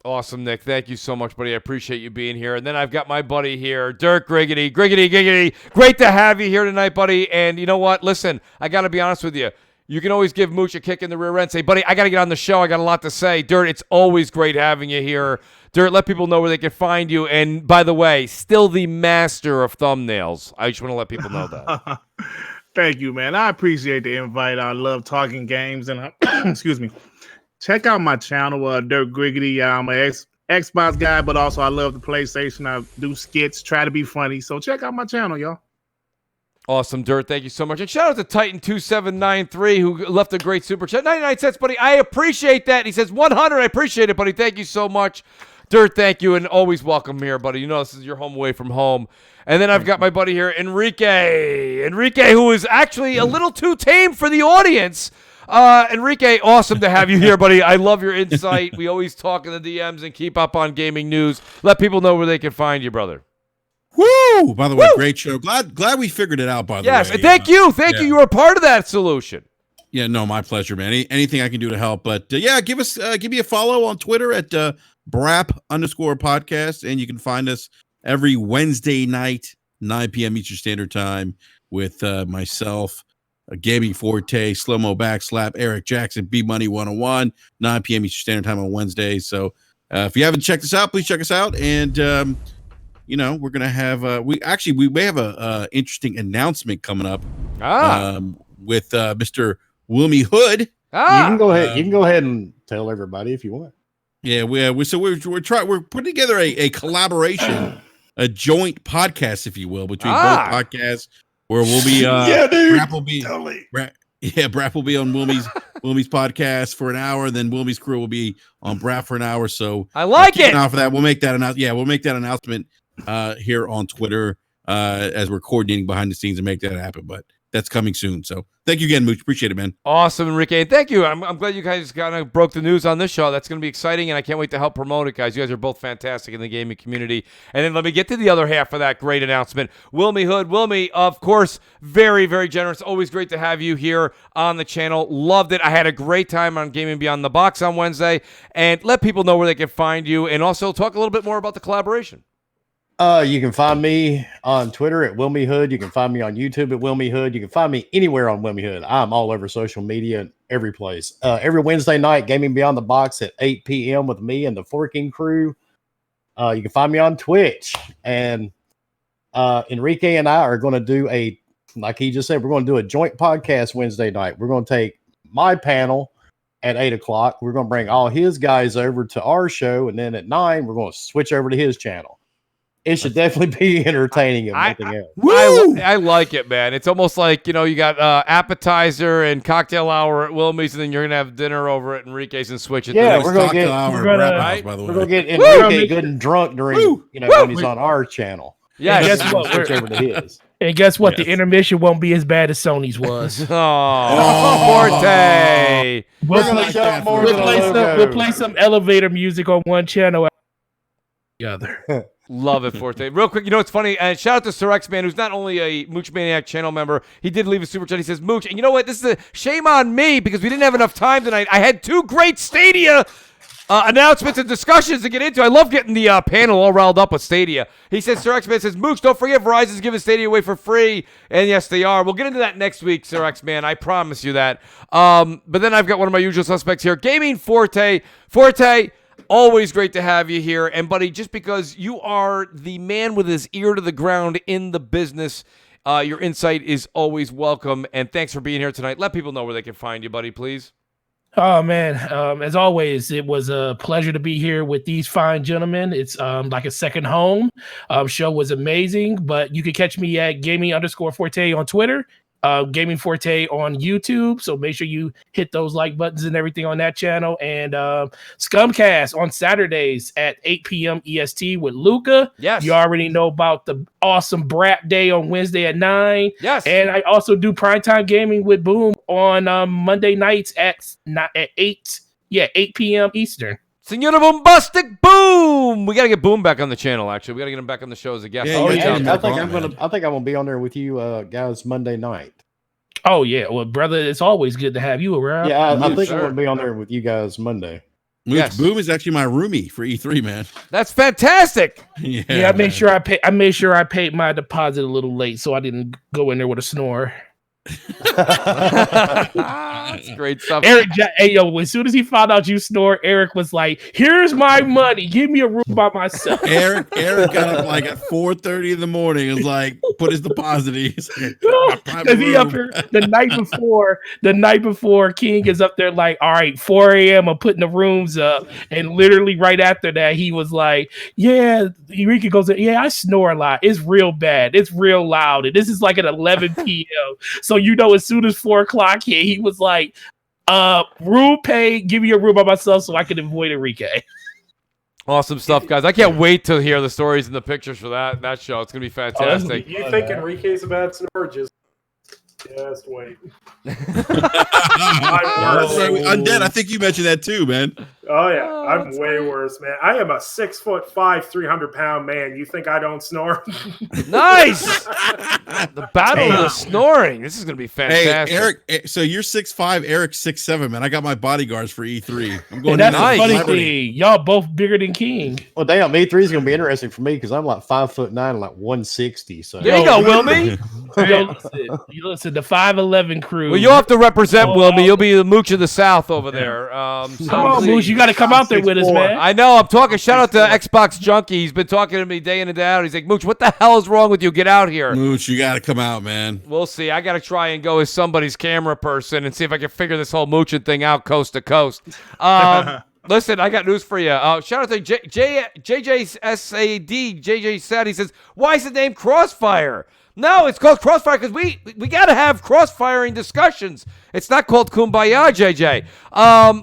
Awesome, Nick. Thank you so much, buddy. I appreciate you being here. And then I've got my buddy here, Dirk Griggity. Griggity, giggity. Great to have you here tonight, buddy. And you know what? Listen, I got to be honest with you. You can always give Mooch a kick in the rear end. Say, buddy, I got to get on the show. I got a lot to say. Dirt, it's always great having you here. Dirt, let people know where they can find you. And by the way, still the master of thumbnails. I just want to let people know that. Thank you, man. I appreciate the invite. I love talking games. And excuse me. Check out my channel, Dirk Griggity. I'm an Xbox guy, but also I love the PlayStation. I do skits, try to be funny. So check out my channel, y'all. Awesome, Dirt. Thank you so much. And shout out to Titan2793 who left a great super chat. 99 cents, buddy. I appreciate that. He says 100. I appreciate it, buddy. Thank you so much. Dirt, thank you. And always welcome here, buddy. You know this is your home away from home. And then I've got my buddy here, Enrique. Enrique, who is actually a little too tame for the audience. Enrique, awesome to have you here, buddy. I love your insight. We always talk in the DMs and keep up on gaming news. Let people know where they can find you, brother. Woo! By the way, great show. Glad we figured it out, by the way. Yes, and thank you. Thank you. You were a part of that solution. Yeah, no, my pleasure, man. Anything I can do to help. But yeah, give me a follow on Twitter at @brap_podcast. And you can find us every Wednesday night, 9 p.m. Eastern Standard Time with myself, Gaming Forte, Slow-Mo Backslap, Eric Jackson, B-Money 101, 9 p.m. Eastern Standard Time on Wednesdays. So if you haven't checked us out, please check us out. And, we're going to have, we may have a interesting announcement coming up with Mr. Wilmy Hood. You can go ahead. You can go ahead and tell everybody if you want. Yeah, we're putting together a collaboration, a joint podcast, if you will, between both podcasts, where we'll be Brap will be Brap will be on Wilmy's podcast for an hour, then Wilmy's crew will be on Brap for an hour. So I like it. Out for that, we'll make that announcement here on Twitter as we're coordinating behind the scenes and make that happen. But that's coming soon. So thank you again, Mooch. Appreciate it, man. Awesome, Enrique. And thank you. I'm glad you guys kind of broke the news on this show. That's going to be exciting, and I can't wait to help promote it, guys. You guys are both fantastic in the gaming community. And then let me get to the other half of that great announcement. Wilmy Hood. Wilmy, of course, very, very generous. Always great to have you here on the channel. Loved it. I had a great time on Gaming Beyond the Box on Wednesday. And let people know where they can find you, and also talk a little bit more about the collaboration. You can find me on Twitter at Wilmy Hood. You can find me on YouTube at Wilmy Hood. You can find me anywhere on Wilmy Hood. I'm all over social media and every place. Every Wednesday night, Gaming Beyond the Box at 8 p.m. with me and the Forking crew. You can find me on Twitch. And Enrique and I are going to do like he just said, we're going to do a joint podcast Wednesday night. We're going to take my panel at 8 o'clock. We're going to bring all his guys over to our show. And then at 9, we're going to switch over to his channel. It should definitely be entertaining, if nothing else. I like it, man. It's almost like, you got appetizer and cocktail hour at Wilmy's, and then you're going to have dinner over at Enrique's and switch it. Yeah, we're going to get Enrique good and drunk during, when he's on our channel. Yeah, guess what? Switch over to his. And guess what? The intermission won't be as bad as Sony's was. Forte. We'll play some elevator music on one channel. The other. Love it, Forte. Real quick, it's funny. And shout out to Sir X Man, who's not only a Mooch Maniac channel member, he did leave a super chat. He says, Mooch, and you know what? This is a shame on me because we didn't have enough time tonight. I had 2 great Stadia announcements and discussions to get into. I love getting the panel all riled up with Stadia. He says, Sir X Man says, Mooch, don't forget Verizon's giving Stadia away for free. And yes, they are. We'll get into that next week, Sir X Man. I promise you that. But then I've got one of my usual suspects here, Gaming Forte. Forte, always great to have you here. And, buddy, just because you are the man with his ear to the ground in the business, your insight is always welcome. And thanks for being here tonight. Let people know where they can find you, buddy, please. Oh, man. As always, it was a pleasure to be here with these fine gentlemen. It's like a second home. Show was amazing. But you can catch me at Gaming_Forte on Twitter. Gaming Forte on YouTube, so make sure you hit those like buttons and everything on that channel. And Scumcast on Saturdays at 8 p.m. EST with Luca. Yes. You already know about the awesome Brat Day on Wednesday at 9. Yes. And I also do Primetime Gaming with Boom on Monday nights at 8 p.m. Eastern. Senora Bombastic Boom! We got to get Boom back on the channel, actually. We got to get him back on the show as a guest. Yeah, I think I'm gonna be on there with you guys Monday night. Oh, yeah. Well, brother, it's always good to have you around. Yeah, I think I'm going to be on there with you guys Monday. Mooch Yes. Boom is actually my roomie for E3, man. That's fantastic. Yeah, I man. made sure I paid my deposit a little late, so I didn't go in there with a snore. That's great stuff. Eric, hey yo, as soon as he found out you snore, Eric was like, "Here's my money. Give me a room by myself." Eric got up like at 4:30 in the morning and was like, put his deposit in. He's like, "My private Because he up room." here the night before King is up there like, all right, 4 a.m. I'm putting the rooms up. And literally right after that, he was like, yeah, Eureka goes, yeah, I snore a lot. It's real bad. It's real loud. And this is like at 11 p.m. So, as soon as 4 o'clock hit, he was like, room pay, give me a room by myself so I can avoid Enrique. Awesome stuff, guys. I can't wait to hear the stories and the pictures for that show. It's going to be fantastic. You think Enrique's a bad snore? Just wait. Undead, I think you mentioned that too, man. Oh yeah, I'm way worse, man. I am a 6'5", 300-pound man. You think I don't snore? Nice. The battle of the snoring. This is going to be fantastic. Hey, Eric, so you're 6'5", Eric's 6'7", man. I got my bodyguards for E3. I'm going And that's nice. the funny celebrity. thing. Y'all both bigger than King. Well, damn, E3 is gonna be interesting for me because I'm like 5'9", like 160. So There you go, Wilmy. Yo, listen, the 5'11" crew. Well, you'll have to represent Wilmy. You'll be the Mooch of the South over there. Come on, Mooch, you got to come out there with us, man. I know. I'm talking. Shout out to Xbox Junkie. He's been talking to me day in and day out. He's like, Mooch, what the hell is wrong with you? Get out here. Mooch, you got to come out, man. We'll see. I got to try and go as somebody's camera person and see if I can figure this whole mooching thing out coast to coast. Listen, I got news for you. Shout out to JJSAD. JJ said, he says, why is the name Crossfire? No, it's called Crossfire because we got to have cross-firing discussions. It's not called Kumbaya, JJ.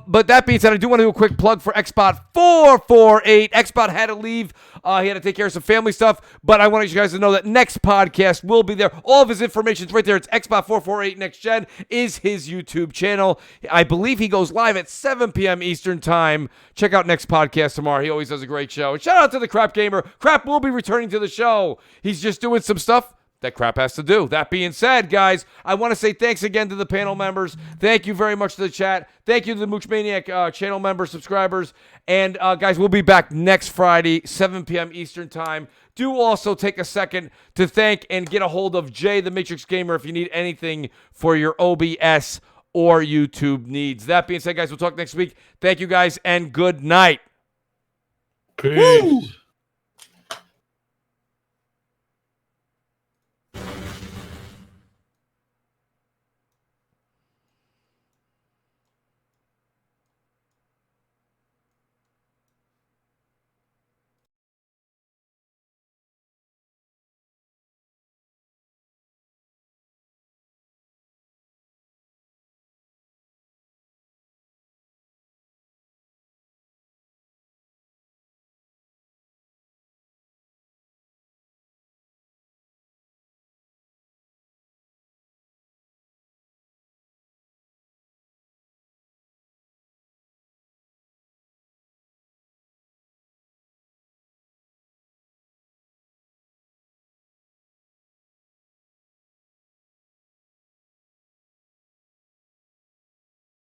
But that being said, I do want to do a quick plug for Xbot 448. Xbot had to leave. He had to take care of some family stuff. But I want you guys to know that next podcast will be there. All of his information is right there. It's Xbot 448 Next Gen is his YouTube channel. I believe he goes live at 7 p.m. Eastern Time. Check out next podcast tomorrow. He always does a great show. And shout out to the Crap Gamer. Crap will be returning to the show. He's just doing some stuff that Crap has to do. That being said, guys, I want to say thanks again to the panel members. Thank you very much to the chat. Thank you to the Mooch Maniac channel members, subscribers. And, guys, we'll be back next Friday, 7 p.m. Eastern Time. Do also take a second to thank and get a hold of Jay, the Matrix Gamer, if you need anything for your OBS or YouTube needs. That being said, guys, we'll talk next week. Thank you, guys, and good night. Peace.